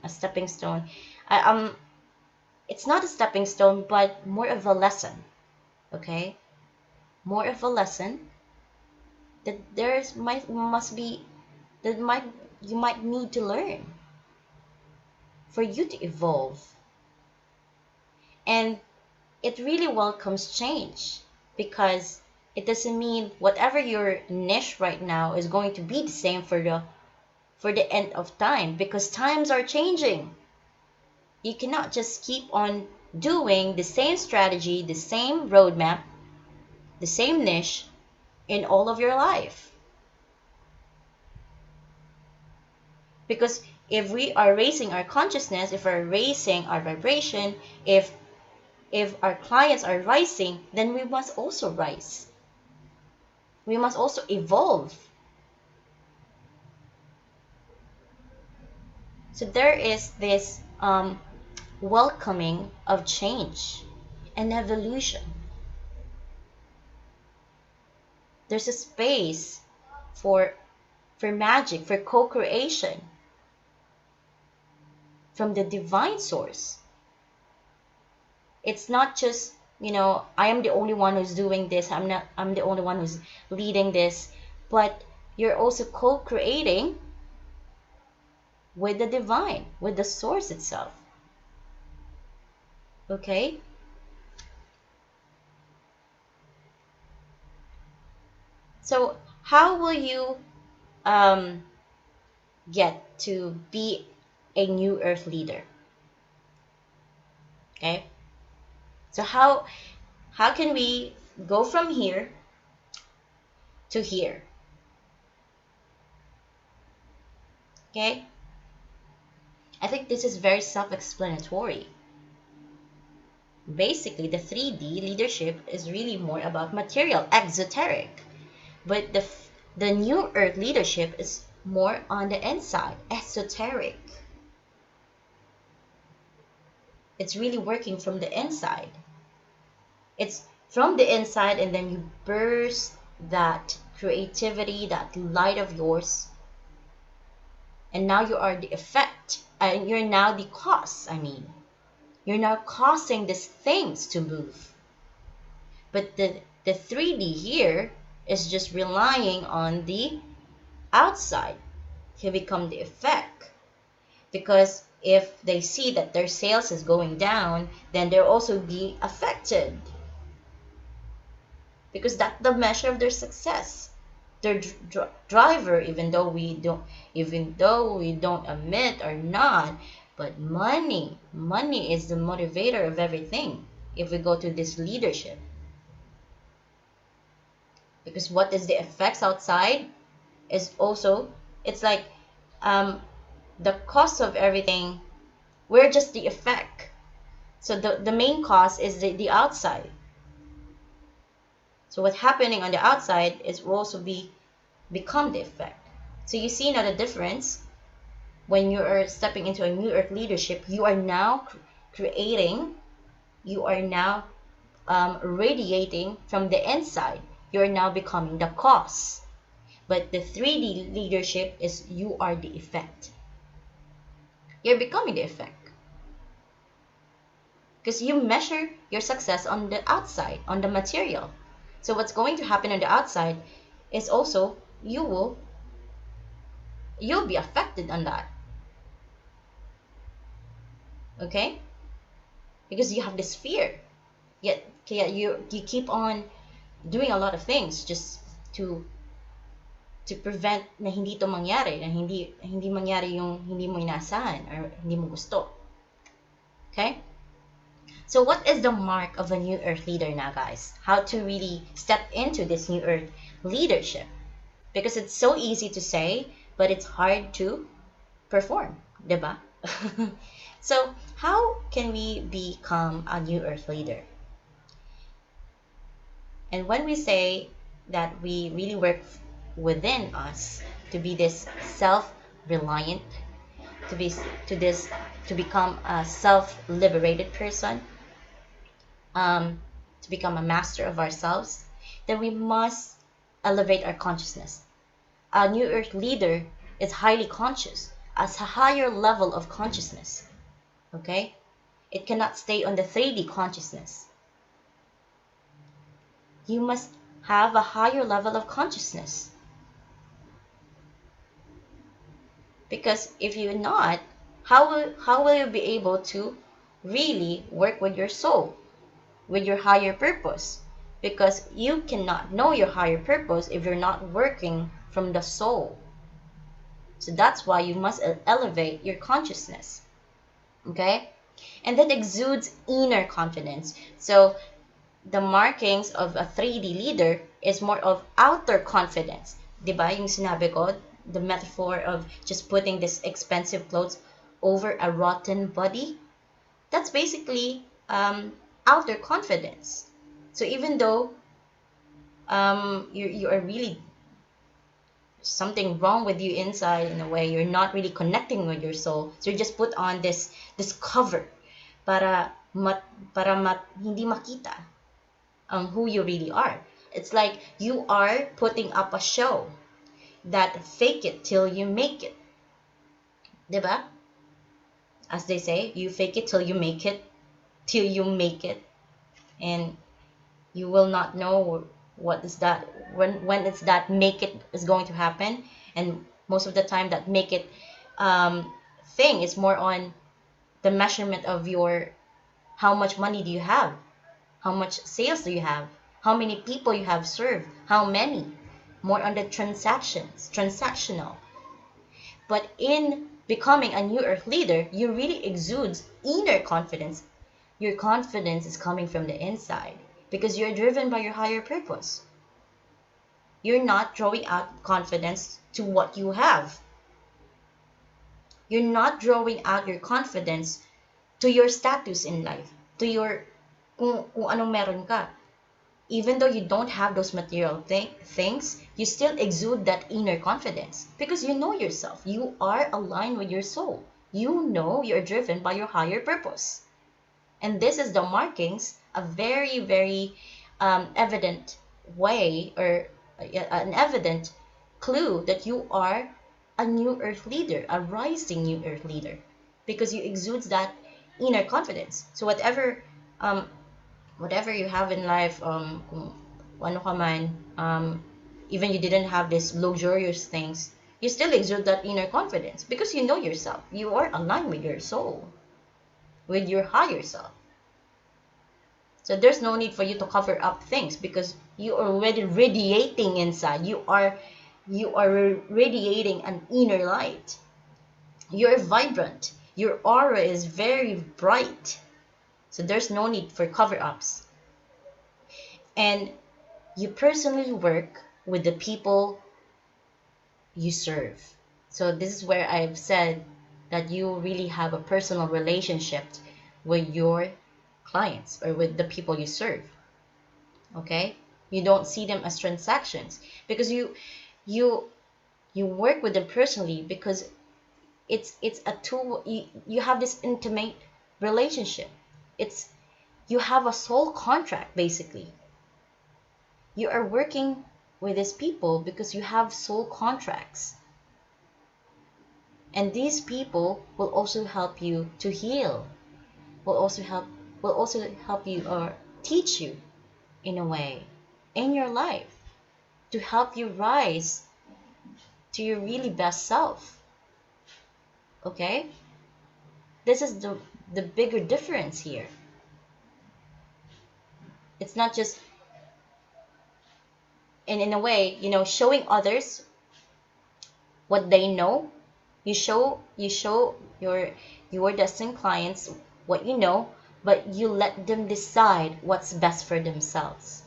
[SPEAKER 1] stepping stone. I, it's not a stepping stone, but more of a lesson. Okay, more of a lesson that there's might must be that might you might need to learn for you to evolve. And it really welcomes change, because it doesn't mean whatever your niche right now is going to be the same for the end of time, because times are changing. You cannot just keep on doing the same strategy, the same roadmap, the same niche in all of your life. Because if we are raising our consciousness, if we're raising our vibration, if our clients are rising, then we must also rise. We must also evolve. So there is this welcoming of change and evolution. There's a space for magic, for co-creation from the divine source. It's not just, I am the only one who's doing this. I'm the only one who's leading this, but you're also co-creating with the divine, with the source itself. Okay? So how will you get to be a new earth leader? Okay? So how can we go from here to here? Okay? I think this is very self-explanatory. Basically, the 3D leadership is really more about material, exoteric. But the new earth leadership is more on the inside, esoteric. It's really working from the inside. It's from the inside, and then you burst that creativity, that light of yours, and now you are the effect, and you're now the cause. You're now causing these things to move. But the 3D here is just relying on the outside to become the effect. Because if they see that their sales is going down, then they'll also be affected. Because that's the measure of their success. Their driver, even though we don't admit or not, but money is the motivator of everything. If we go to this leadership, because what is the effects outside is also, it's like the cause of everything. We're just the effect. So the main cause is the outside. So what's happening on the outside is will also become the effect. So you see now the difference. When you are stepping into a new earth leadership, you are now creating, you are now radiating from the inside. You are now becoming the cause. But the 3D leadership is you are the effect. You're becoming the effect. Because you measure your success on the outside, on the material. So what's going to happen on the outside is also you'll be affected on that. Okay? Because you have this fear. Yet you keep on doing a lot of things just to prevent na hindi to mangyari, na hindi mangyari yung hindi mo inaasahan or hindi mo gusto. Okay? So what is the mark of a new earth leader now, guys? How to really step into this new earth leadership? Because it's so easy to say, but it's hard to perform, diba? So how can we become a new earth leader? And when we say that we really work within us to be this self-reliant, to become a self-liberated person, to become a master of ourselves, then we must elevate our consciousness. A new earth leader is highly conscious, as a higher level of consciousness. Okay? It cannot stay on the 3D consciousness. You must have a higher level of consciousness. Because if you're not, how will you be able to really work with your soul, with your higher purpose? Because you cannot know your higher purpose if you're not working from the soul. So that's why you must elevate your consciousness. Okay? And that exudes inner confidence. So the markings of a 3D leader is more of outer confidence. Diba yung sinabi ko, the metaphor of just putting this expensive clothes over a rotten body? That's basically outer confidence. So even though you are really something wrong with you inside, in a way you're not really connecting with your soul, so you just put on this cover para hindi makita who you really are. It's like you are putting up a show that fake it till you make it, diba? As they say, you fake it till you make it, and you will not know what is that, when it's that make it is going to happen. And most of the time that make it thing is more on the measurement of your, how much money do you have, how much sales do you have, how many people you have served, how many, more on the transactional. But in becoming a new earth leader, you really exudes inner confidence. Your confidence is coming from the inside because you're driven by your higher purpose. You're not drawing out confidence to what you have. You're not drawing out your confidence to your status in life, to your kung anong meron ka. Even though you don't have those material things, you still exude that inner confidence because you know yourself. You are aligned with your soul. You know you're driven by your higher purpose. And this is the markings, a very, very evident way, or an evident clue that you are a new earth leader, a rising new earth leader, because you exude that inner confidence. So um, whatever you have in life, kung ano ka man, even you didn't have these luxurious things, you still exude that inner confidence because you know yourself. You are aligned with your soul, with your higher self. So there's no need for you to cover up things because you are already radiating inside. You are radiating an inner light. You're vibrant. Your aura is very bright. So there's no need for cover-ups. And you personally work with the people you serve. So this is where I've said that you really have a personal relationship with your clients or with the people you serve. Okay? You don't see them as transactions because you you work with them personally because it's a tool. You have this intimate relationship. It's you have a soul contract basically. You are working with these people because you have soul contracts. And these people will also help you to heal, will also help you or teach you in a way in your life to help you rise to your really best self. Okay? This is the bigger difference here. It's not just in a way, showing others what they know. You show your destined clients what you know, but you let them decide what's best for themselves.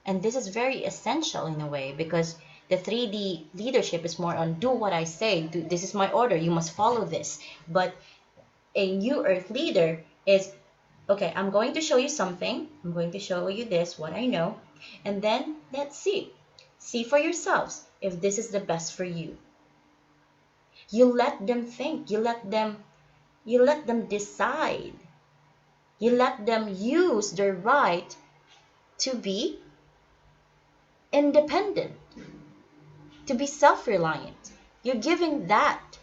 [SPEAKER 1] And this is very essential in a way because the 3D leadership is more on do what I say, this is my order, you must follow this. But a new earth leader is, okay, I'm going to show you something, I'm going to show you this, what I know, and then let's see for yourselves if this is the best for you. You let them think, you let them decide, you let them use their right to be independent, to be self-reliant. You're giving that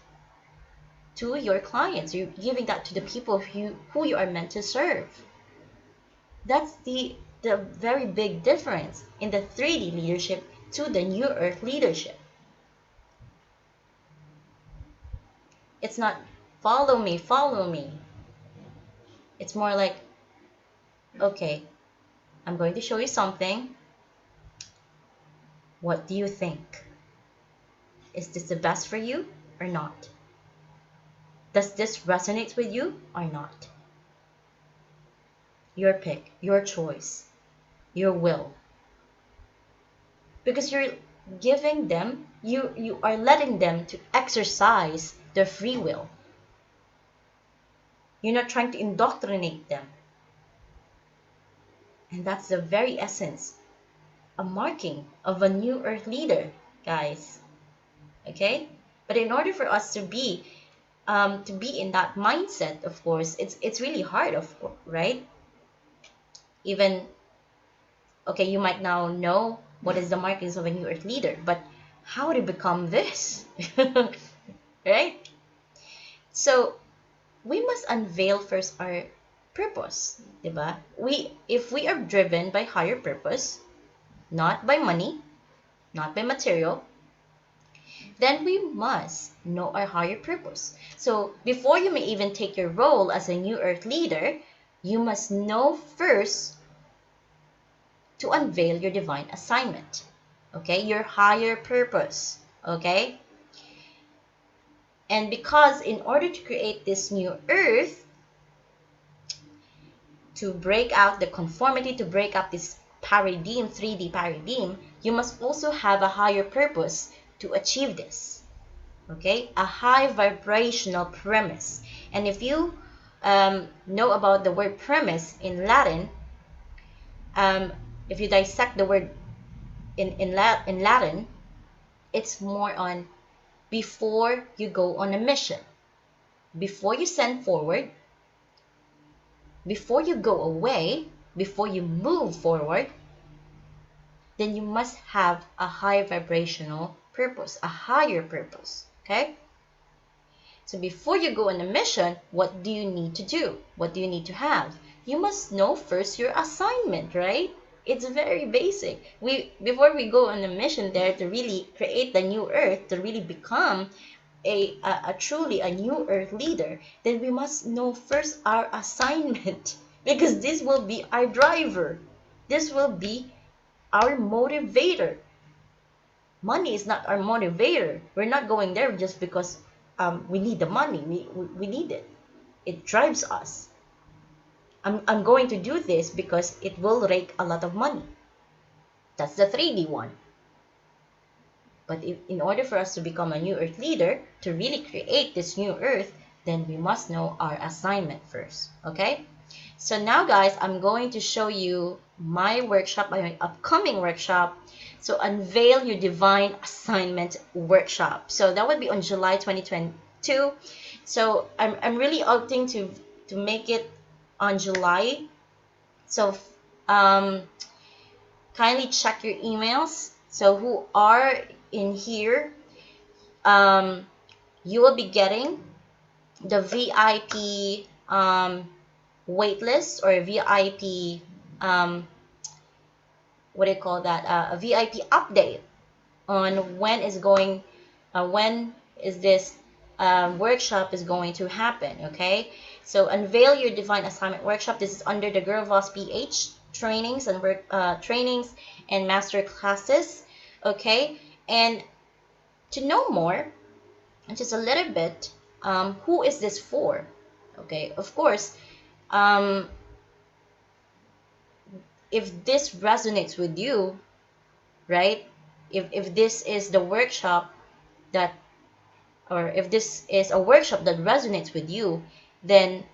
[SPEAKER 1] to your clients. You're giving that to the people who you are meant to serve. That's the very big difference in the 3D leadership to the New Earth leadership. It's not follow me, follow me. It's more like, okay, I'm going to show you something. What do you think? Is this the best for you or not? Does this resonate with you or not? Your pick, your choice, your will. Because you're giving them, you are letting them to exercise their free will. You're not trying to indoctrinate them. And that's the very essence, a marking of a new earth leader, guys. Okay? But in order for us to be in that mindset, of course, it's really hard, of course, right? Even, okay, you might now know what is the markings of a new earth leader, but how to become this? Right? So we must unveil first our purpose, diba? If we are driven by higher purpose, not by money, not by material, then we must know our higher purpose. So before you may even take your role as a new earth leader, you must know first to unveil your divine assignment. Okay? Your higher purpose. Okay? And because in order to create this new earth, to break out the conformity, to break up this paradigm, 3D paradigm, you must also have a higher purpose to achieve this. Okay? A high vibrational premise. And if you know about the word premise in Latin, if you dissect the word in Latin, it's more on before you go on a mission, before you send forward, before you go away, before you move forward, then you must have a high vibrational purpose, a higher purpose, okay? So before you go on a mission, what do you need to do? What do you need to have? You must know first your assignment, right? It's very basic. Before we go on a mission there to really create the new earth, to really become a truly a new earth leader, then we must know first our assignment because this will be our driver. This will be our motivator. Money is not our motivator. We're not going there just because we need the money. We need it. It drives us. I'm going to do this because it will rake a lot of money. That's the 3D one. But in order for us to become a new earth leader, to really create this new earth, then we must know our assignment first. Okay? So now guys, I'm going to show you my workshop, my upcoming workshop. So Unveil Your Divine Assignment workshop. So that would be on July 2022. So I'm really opting to make it on July. So kindly check your emails. So who are in here, you will be getting the VIP waitlist or VIP what do you call that, a VIP update on when is this workshop is going to happen. Okay, so Unveil Your Divine Assignment workshop, this is under the Girl Boss PH trainings and trainings and master classes. Okay, and to know more, just a little bit, who is this for? Okay, of course, if this resonates with you, right? If this is the workshop that, or if this is a workshop that resonates with you, then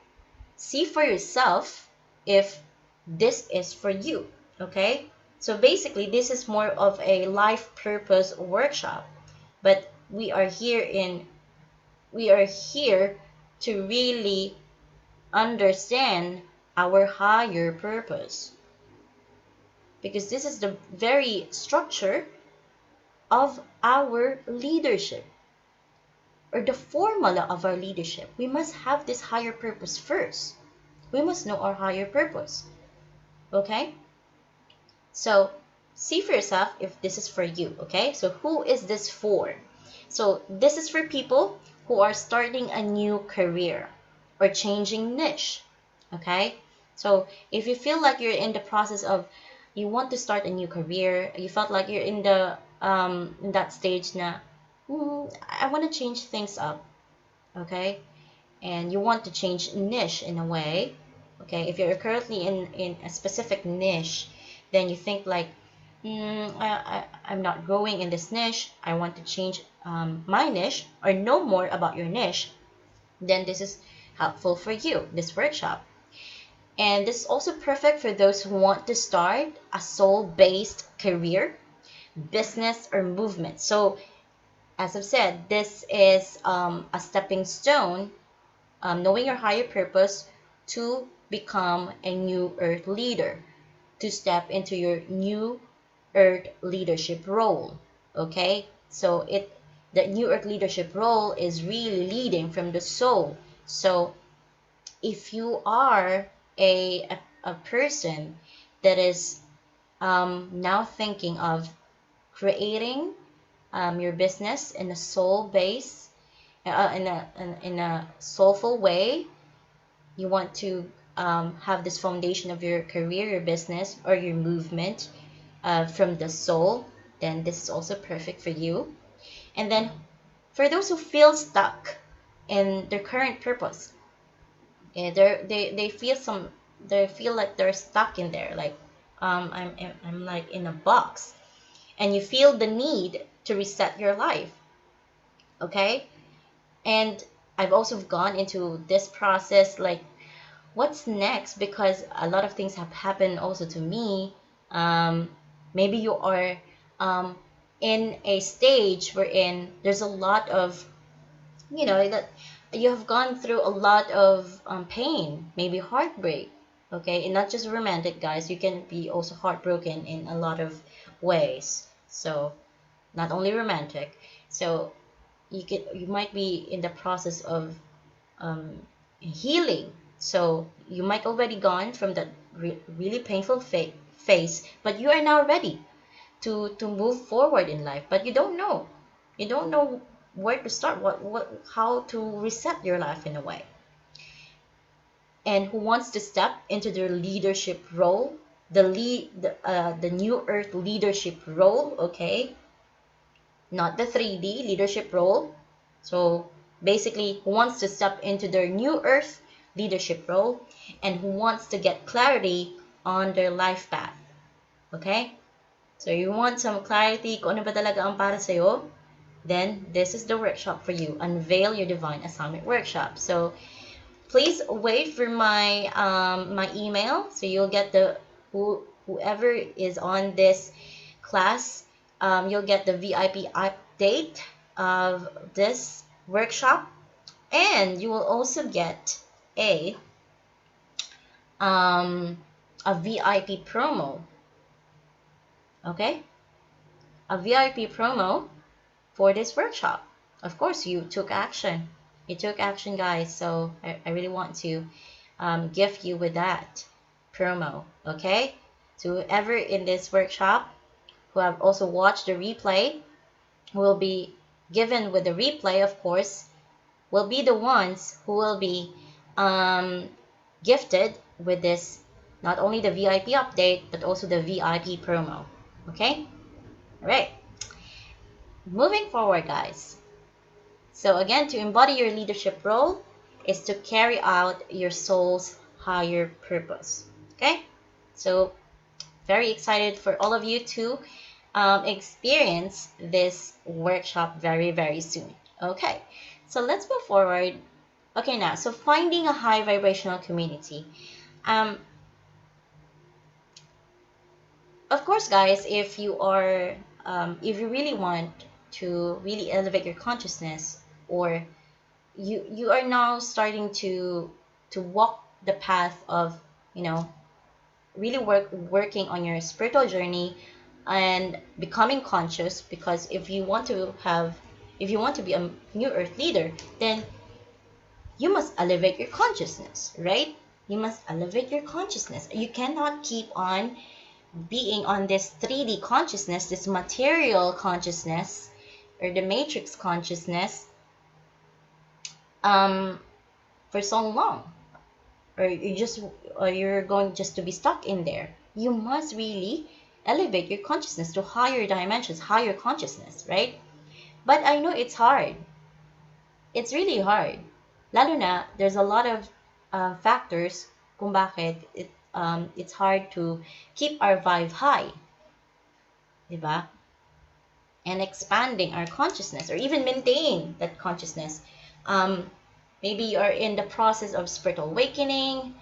[SPEAKER 1] see for yourself if this is for you. Okay, so basically this is more of a life purpose workshop, but we are here to really understand our higher purpose, because this is the very structure of our leadership, or the formula of our leadership. We must have this higher purpose first. We must know our higher purpose. Okay, so see for yourself if this is for you. Okay, so who is this for? So this is for people who are starting a new career or changing niche. Okay, so if you feel like you're in the process of, you want to start a new career, you felt like you're in the in that stage na, I want to change things up. Okay, and you want to change niche in a way. Okay, if you're currently in a specific niche, then you think like, I'm not growing in this niche, I want to change my niche or know more about your niche, then this is helpful for you, this workshop. And this is also perfect for those who want to start a soul-based career, business, or movement. So as I've said, this is a stepping stone, knowing your higher purpose to become a new earth leader, to step into your new earth leadership role. Okay, so the new earth leadership role is really leading from the soul. So if you are a person that is now thinking of creating your business in a soul base, in a soulful way, you want to have this foundation of your career, your business, or your movement from the soul, then this is also perfect for you. And then for those who feel stuck in their current purpose, they feel like they're stuck in there, like I'm like in a box, and you feel the need to reset your life. Okay, and I've also gone into this process, like what's next, because a lot of things have happened also to me. Maybe you are in a stage wherein there's a lot of, that you have gone through a lot of pain, maybe heartbreak, Okay, and not just romantic, guys. You can be also heartbroken in a lot of ways. So not only romantic. So you might be in the process of um, healing. So you might already gone from that really painful phase, but you are now ready to move forward in life. But you don't know where to start, how to reset your life in a way. And who wants to step into their leadership role, the new earth leadership role, okay, not the 3D leadership role. So basically, who wants to step into their new earth leadership role and who wants to get clarity on their life path. Okay? So you want some clarity kung ano ba talaga ang para sa'yo, then this is the workshop for you. Unveil Your Divine Assignment Workshop. So please wait for my email, so you'll get whoever is on this class, you'll get the VIP update of this workshop, and you will also get a um, a VIP promo. Okay, a VIP promo for this workshop. Of course, you took action. You took action, guys. So I really want to gift you with that promo. Okay. So whoever in this workshop who have also watched the replay will be given with the replay, of course, will be the ones who will be gifted with this, not only the VIP update, but also the VIP promo. Okay. All right. Moving forward, guys. So again, to embody your leadership role is to carry out your soul's higher purpose. Okay? So very excited for all of you to experience this workshop very, very soon. Okay, so let's move forward. Okay, now, so finding a high vibrational community. Of course, guys, if you really want to really elevate your consciousness, or you are now starting to walk the path of, you know, really working on your spiritual journey and becoming conscious, because if you want to be a new earth leader, then you must elevate your consciousness, right? You must elevate your consciousness. You cannot keep on being on this 3D consciousness, this material consciousness, or the matrix consciousness, for so long, or you're going just to be stuck in there. You must really elevate your consciousness to higher dimensions, higher consciousness, right? But I know it's hard. It's really hard. Lalo na, there's a lot of factors kung bakit it's hard to keep our vibe high, diba? And expanding our consciousness, or even maintain that consciousness. Maybe you're in the process of spiritual awakening.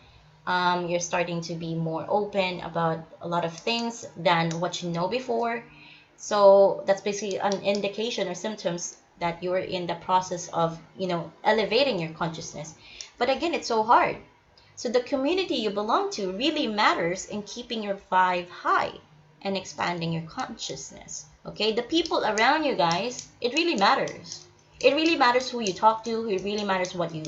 [SPEAKER 1] You're starting to be more open about a lot of things than what you know before. So that's basically an indication or symptoms that you're in the process of, elevating your consciousness. But again, it's so hard. So the community you belong to really matters in keeping your vibe high and expanding your consciousness. Okay, the people around you, guys, it really matters. It really matters who you talk to. It really matters what you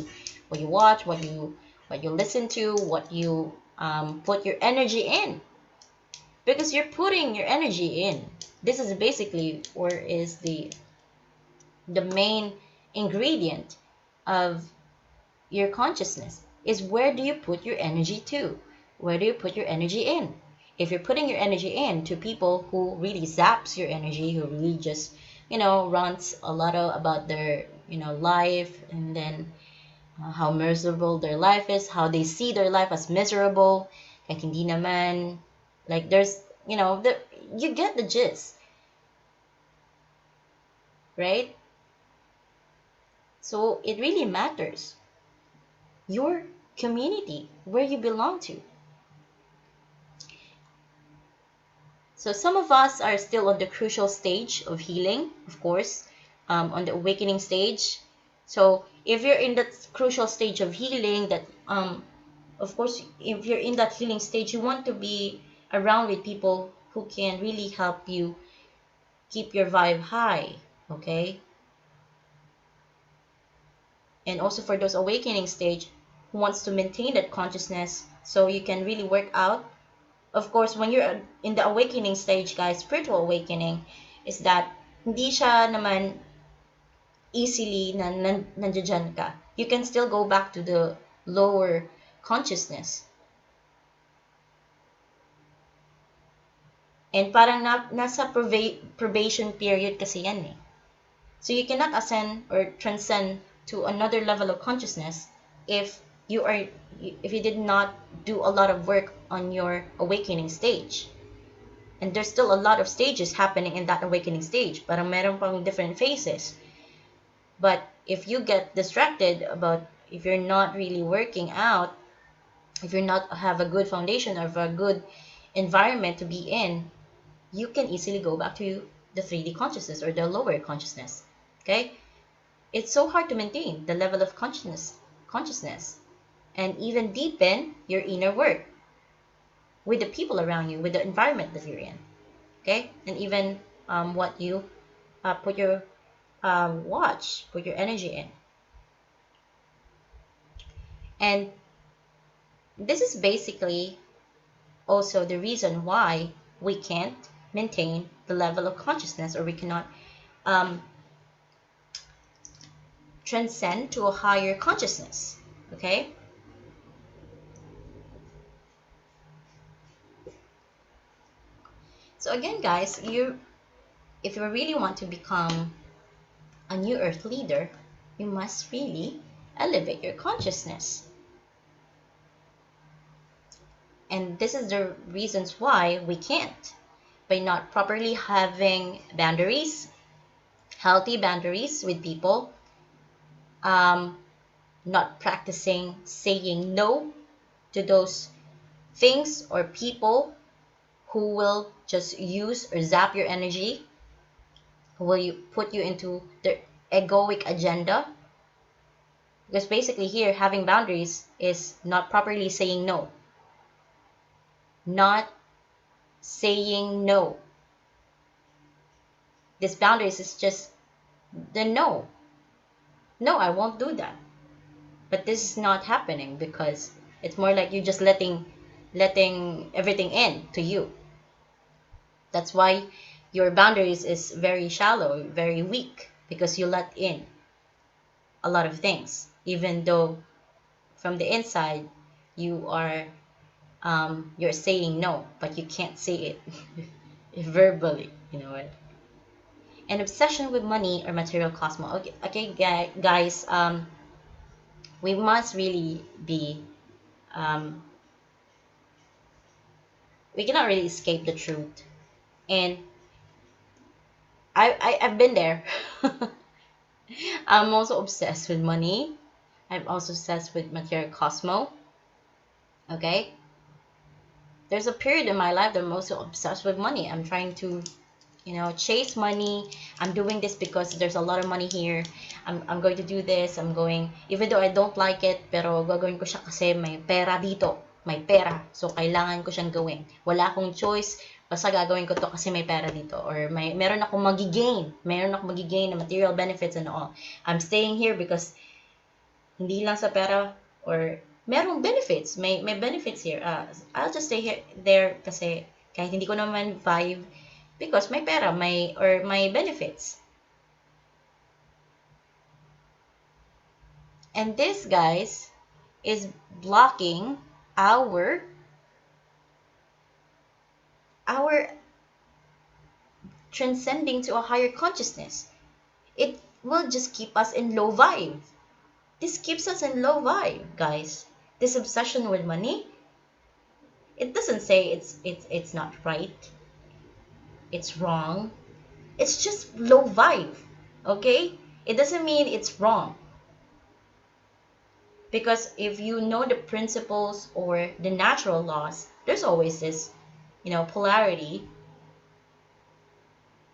[SPEAKER 1] watch, what you listen to, what you put your energy in, because you're putting your energy in. This is basically, or is the main ingredient of your consciousness, is where do you put your energy to? Where do you put your energy in? If you're putting your energy in to people who really zaps your energy, who really just, runs a lot about their, life, and then how miserable their life is, how they see their life as miserable, like hindi naman, like there's, you get the gist, right? So it really matters. Your community, where you belong to. So some of us are still on the crucial stage of healing, of course, on the awakening stage. So if you're in that crucial stage of healing, that Of course, if you're in that healing stage, you want to be around with people who can really help you keep your vibe high, okay? And also for those awakening stage who wants to maintain that consciousness so you can really work out. Of course, when you're in the awakening stage, guys, spiritual awakening is that hindi siya naman easily nandiyan ka. You can still go back to the lower consciousness. And parang nasa probation period kasi yan eh. So you cannot ascend or transcend to another level of consciousness if you did not do a lot of work on your awakening stage. And there's still a lot of stages happening in that awakening stage. Parang meron pang different phases. But if you get distracted about, if you're not really working out, if you're not have a good foundation or a good environment to be in, you can easily go back to the 3D consciousness or the lower consciousness. Okay? It's so hard to maintain the level of consciousness and even deepen your inner work with the people around you, with the environment that you're in. Okay? And even what you put your put your energy in. And this is basically also the reason why we can't maintain the level of consciousness, or we cannot transcend to a higher consciousness. Okay? So again, guys, if you really want to become a new earth leader, you must really elevate your consciousness. And this is the reasons why we can't. By not properly having boundaries, healthy boundaries with people, not practicing saying no to those things or people who will just use or zap your energy, who will put you into their egoic agenda. Because basically here, having boundaries is not properly saying no. Not saying no. This boundaries is just the no. No, I won't do that. But this is not happening because it's more like you just letting everything in to you. That's why your boundaries is very shallow, very weak, because you let in a lot of things, even though from the inside you are you're saying no, but you can't say it verbally, you know what? An obsession with money or material cosmo. Okay, guys, we must really be we cannot really escape the truth. And I've been there. I'm also obsessed with money. I'm also obsessed with material cosmo. Okay? There's a period in my life that I'm also obsessed with money. I'm trying to, chase money. I'm doing this because there's a lot of money here. I'm going to do this. Even though I don't like it, pero gagawin ko siya kasi may pera dito. May pera. So, kailangan ko siyang gawin. Wala akong choice. Basta gagawin ko to kasi may pera dito. Or meron akong magigain. Meron akong magigain na material benefits and all. I'm staying here because hindi lang sa pera or merong benefits. May benefits here. I'll just stay here there kasi kahit hindi ko naman vibe because may pera, may benefits. And this, guys, is blocking our transcending to a higher consciousness. It will just keep us in low vibe. This keeps us in low vibe, guys. This obsession with money, it doesn't say it's not right. It's wrong. It's just low vibe, okay? It doesn't mean it's wrong. Because if you know the principles or the natural laws, there's always this, polarity.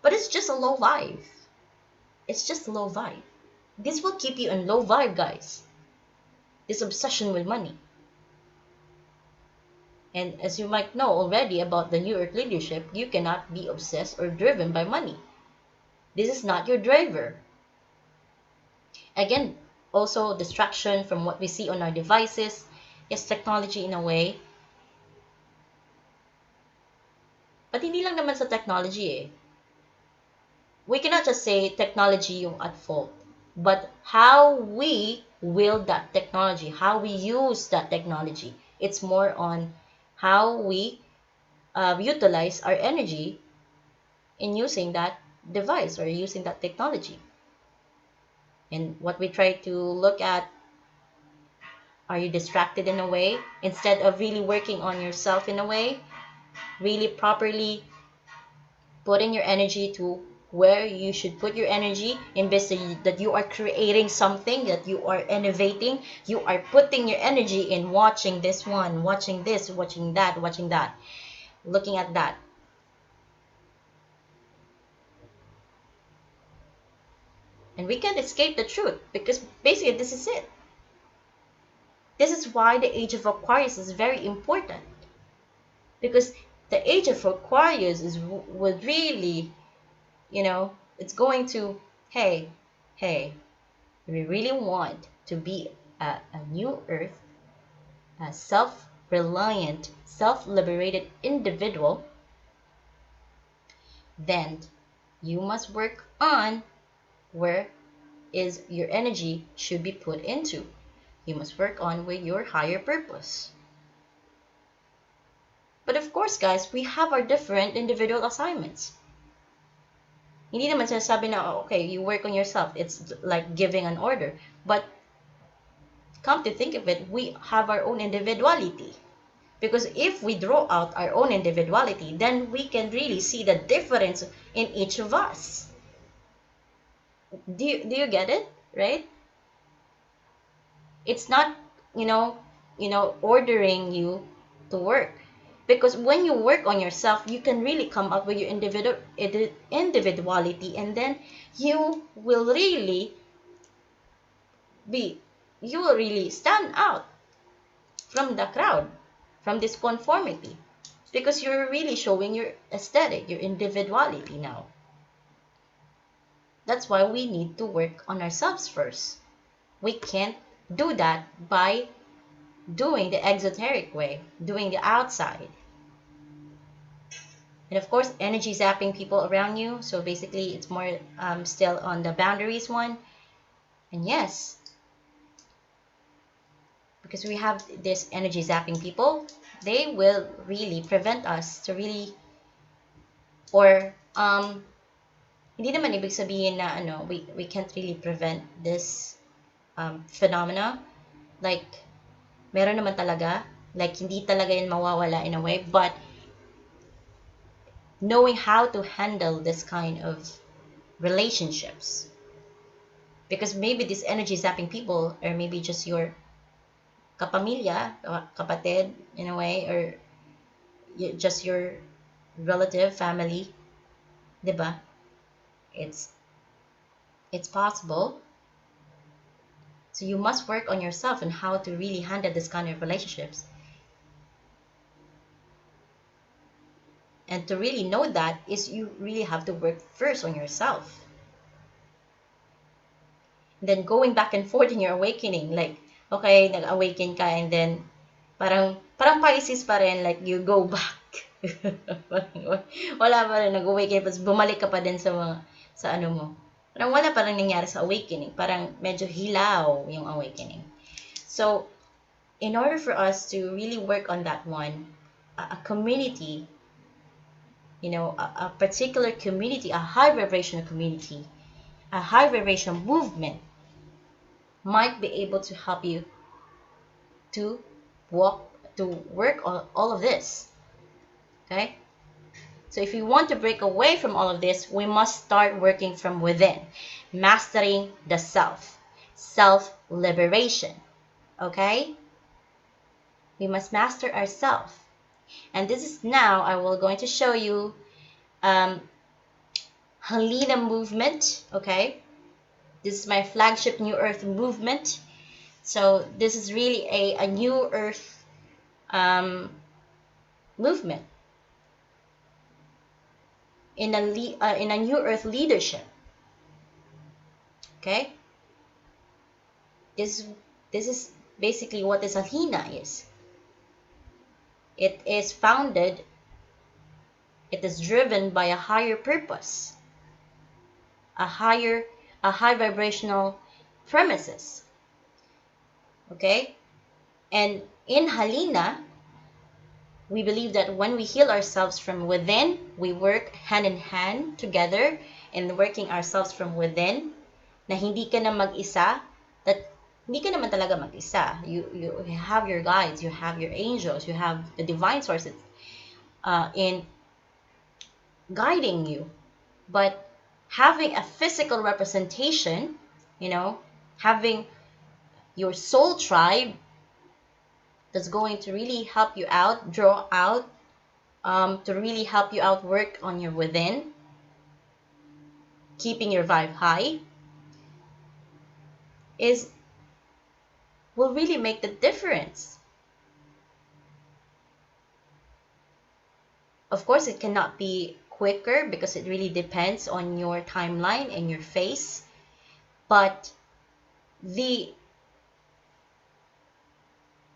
[SPEAKER 1] But it's just a low vibe. It's just a low vibe. This will keep you in low vibe, guys. This obsession with money. And as you might know already about the New Earth leadership, you cannot be obsessed or driven by money. This is not your driver. Again, also distraction from what we see on our devices. Yes, technology in a way. But hindi lang naman sa technology eh. We cannot just say technology yung at fault. But how we wield that technology, how we use that technology. It's more on how we utilize our energy in using that device or using that technology. And what we try to look at, are you distracted in a way instead of really working on yourself in a way, really properly putting your energy to where you should put your energy, in best that you are creating something, that you are innovating, you are putting your energy in watching this one, watching this, watching that, looking at that. And we can't escape the truth because basically this is it. This is why the age of Aquarius is very important, because the age of Aquarius is would really, it's going to, hey, hey, we really want to be a new earth, a self-reliant, self-liberated individual, then you must work on where is your energy should be put into. You must work on with your higher purpose. But of course, guys, we have our different individual assignments. Hindi naman sinasabi na, oh, okay, you work on yourself. It's like giving an order. But come to think of it, we have our own individuality. Because if we draw out our own individuality, then we can really see the difference in each of us. Do you get it? Right? It's not, ordering you to work. Because when you work on yourself, you can really come up with your individuality, and then you will really stand out from the crowd, from this conformity, because you're really showing your aesthetic, your individuality now. That's why we need to work on ourselves first. We can't do that by doing the exoteric way, doing the outside. And of course, energy zapping people around you. So basically, it's more still on the boundaries one. And yes, because we have this energy zapping people, they will really prevent us to really, or hindi naman ibig sabihin na we can't really prevent this phenomena. Like, meron naman talaga, like hindi talaga yun mawawala in a way, but knowing how to handle this kind of relationships, because maybe these energy zapping people, or maybe just your kapamilya, kapatid in a way, or just your relative, family, diba? It's possible. So you must work on yourself and how to really handle this kind of relationships. And to really know that is you really have to work first on yourself. And then going back and forth in your awakening, like, okay, nag-awaken ka, and then parang Pisces pa rin, like you go back. Wala pa rin, nag-awaken, tapos bumalik ka pa din sa ano mo. Parang wala pa rin nangyari sa awakening. Parang medyo hilaw yung awakening. So, in order for us to really work on that one, a community, a particular community, a high vibration community, a high vibration movement might be able to help you to work on all of this. Okay? So if you want to break away from all of this, we must start working from within, mastering the self-liberation. Okay? We must master ourselves. And this is now, I will going to show you Halina movement. Okay? This is my flagship New Earth movement. So this is really a New Earth movement, in a new earth leadership. Okay, this is basically what this Halina is. It is founded, it is driven by a higher purpose, a high vibrational premises. Okay, and in Halina, we believe that when we heal ourselves from within, we work hand in hand together in working ourselves from within, na hindi ka na mag-isa, that hindi ka naman talaga mag-isa. You have your guides, you have your angels, you have the divine sources in guiding you. But having a physical representation, having your soul tribe that's going to really help you out, draw out, to really help you out, work on your within, keeping your vibe high, will really make the difference. Of course, it cannot be quicker because it really depends on your timeline and your phase, but the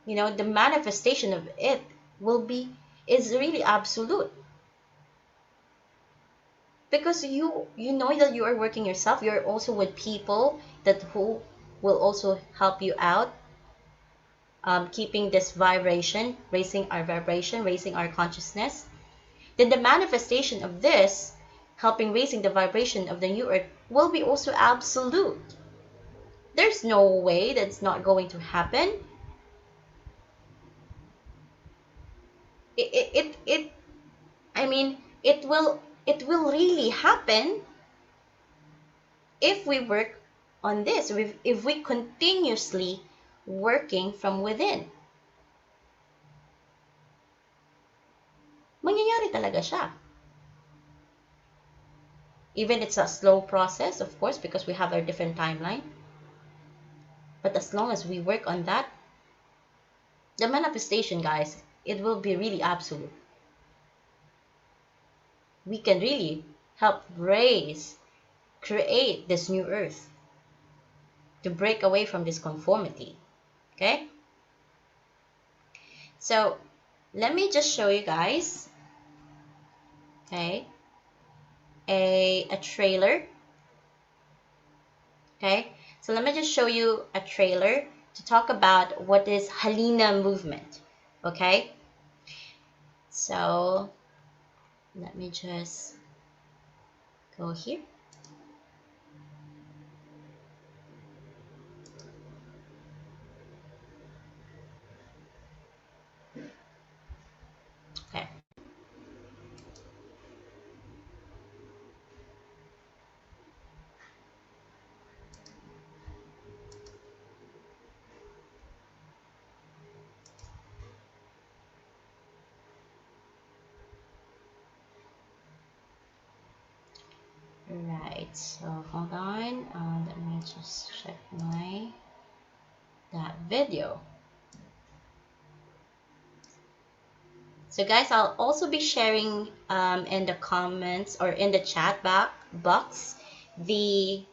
[SPEAKER 1] manifestation of it is really absolute, because you know that you are working yourself. You're also with people who will also help you out, keeping this vibration, raising our vibration, raising our consciousness. Then the manifestation of this, helping raising the vibration of the new earth, will be also absolute. There's no way that's not going to happen. It will really happen if we work on this, if we continuously working from within. Mangyayari talaga siya. Even it's a slow process, of course, because we have a different timeline. But as long as we work on that, the manifestation, guys, it will be really absolute. We can really help create this new earth to break away from this conformity. Okay? So let me just show you guys, okay, a trailer. Okay, so let me just show you a trailer to talk about what is Halina movement. Okay, so let me just go here. Okay. Right, so hold on, let me just check that video. So guys, I'll also be sharing in the comments or in the chat box the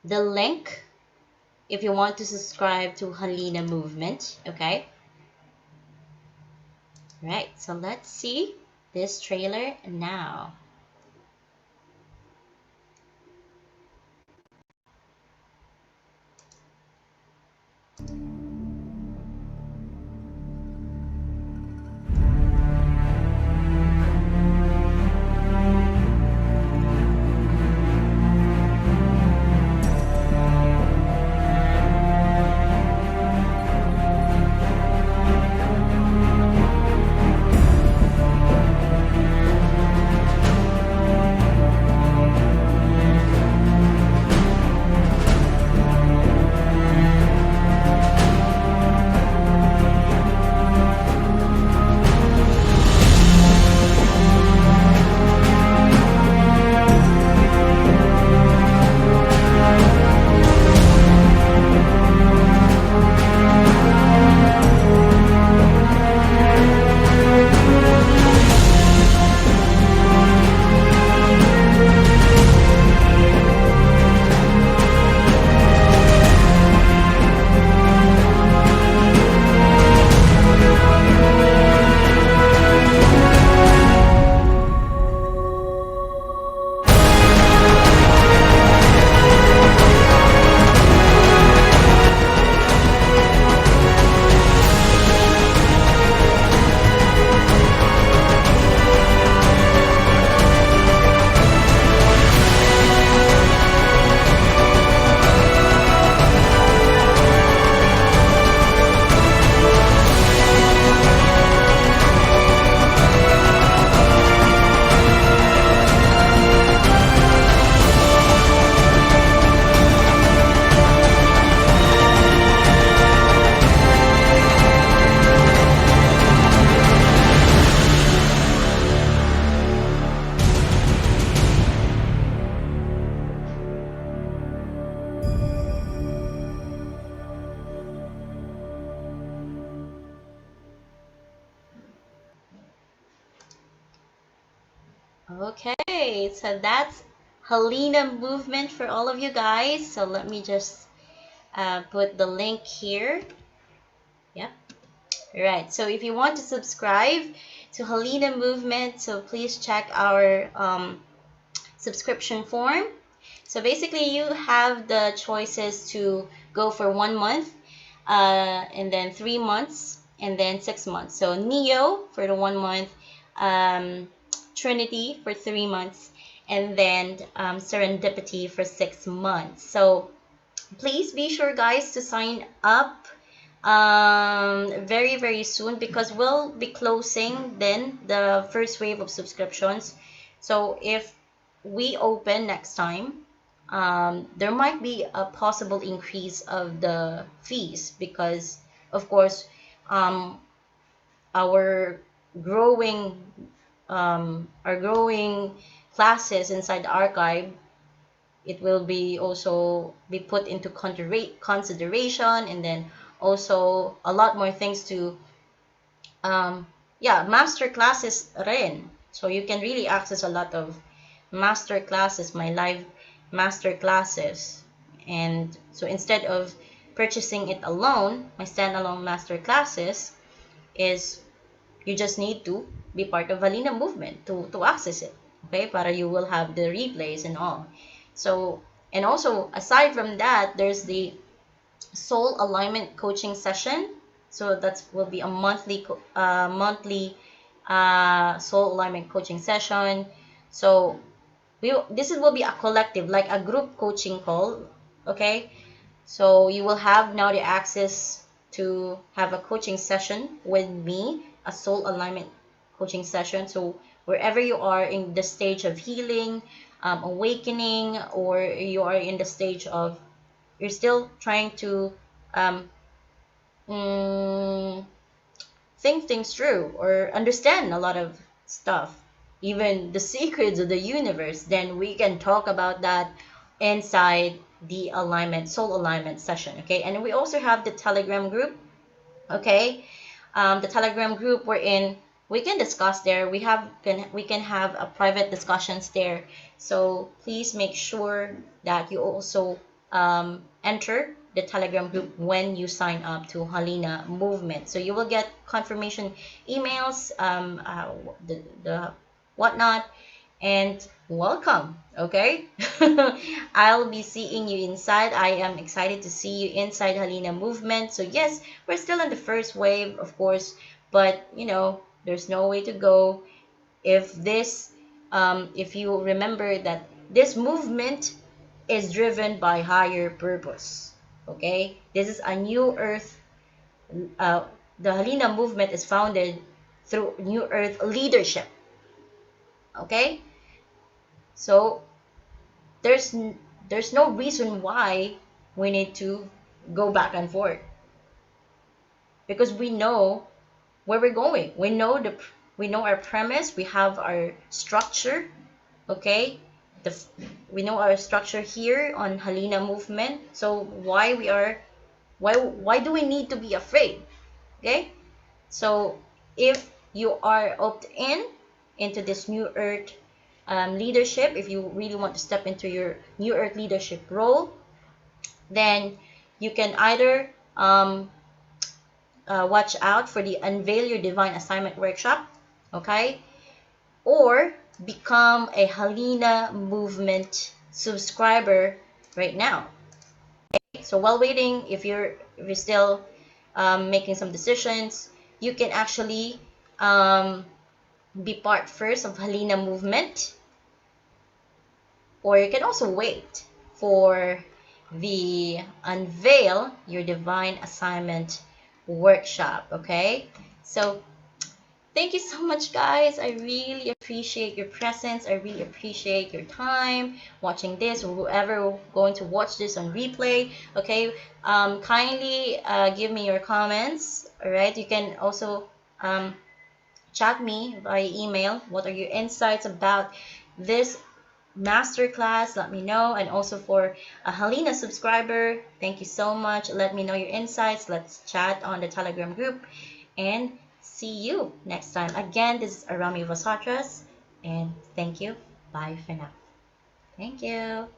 [SPEAKER 1] link if you want to subscribe to Halina movement. Okay, right, so let's see this trailer now. Okay, so that's Halina movement for all of you guys. So let me just put the link here. Yep. Right. So if you want to subscribe to Halina movement, so please check our subscription form. So basically, you have the choices to go for 1 month, and then 3 months, and then 6 months. So Neo for the 1 month, um, Trinity for 3 months, and then Serendipity for 6 months. So please be sure, guys, to sign up very very soon, because we'll be closing then the first wave of subscriptions. So if we open next time, there might be a possible increase of the fees, because of course, um, our growing our growing classes inside the archive, it will be also be put into consideration, and then also a lot more things to yeah, master classes rin. So you can really access a lot of master classes, my live master classes. And so instead of purchasing it alone, my standalone master classes is, you just need to be part of Halina movement to access it. Okay, para you will have the replays and all. So, and also aside from that, there's the soul alignment coaching session. So that will be a monthly soul alignment coaching session. So this will be a collective, like a group coaching call. Okay, so you will have now the access to have a coaching session with me, a soul alignment coaching session. So wherever you are in the stage of healing, awakening, or you are in the stage of, you're still trying to um, mm, think things through or understand a lot of stuff, even the secrets of the universe, then we can talk about that inside the alignment, soul alignment session. Okay, and we also have the Telegram group. Okay, the Telegram group we're in, we can discuss there. We can have a private discussions there. So please make sure that you also enter the Telegram group when you sign up to Halina movement. So you will get confirmation emails, the whatnot, and welcome. Okay, I'll be seeing you inside. I am excited to see you inside Halina movement. So yes, we're still in the first wave, of course, but you know, there's no way to go if this if you remember that this movement is driven by higher purpose. Okay, this is a new earth. uh, the Halina movement is founded through new earth leadership. Okay, so there's there's no reason why we need to go back and forth, because we know where we're going. We know our premise, we have our structure. Okay, the we know our structure here on Halina movement. So why do we need to be afraid? Okay, so if you are opt in into this new earth leadership, if you really want to step into your new earth leadership role, then you can either watch out for the Unveil Your Divine Assignment workshop, okay, or become a Halina movement subscriber right now. Okay? So while waiting, if you're still making some decisions, you can actually be part first of Halina movement, or you can also wait for the Unveil Your Divine Assignment workshop. Okay, so thank you so much, guys. I really appreciate your presence. I really appreciate your time watching this, or whoever going to watch this on replay. Okay, kindly give me your comments. All right, you can also chat me via email. What are your insights about this masterclass? Let me know. And also for a Halina subscriber, thank you so much. Let me know your insights. Let's chat on the Telegram group, and see you next time. Again, this is Arami Vasatras, And thank you. Bye for now. Thank you.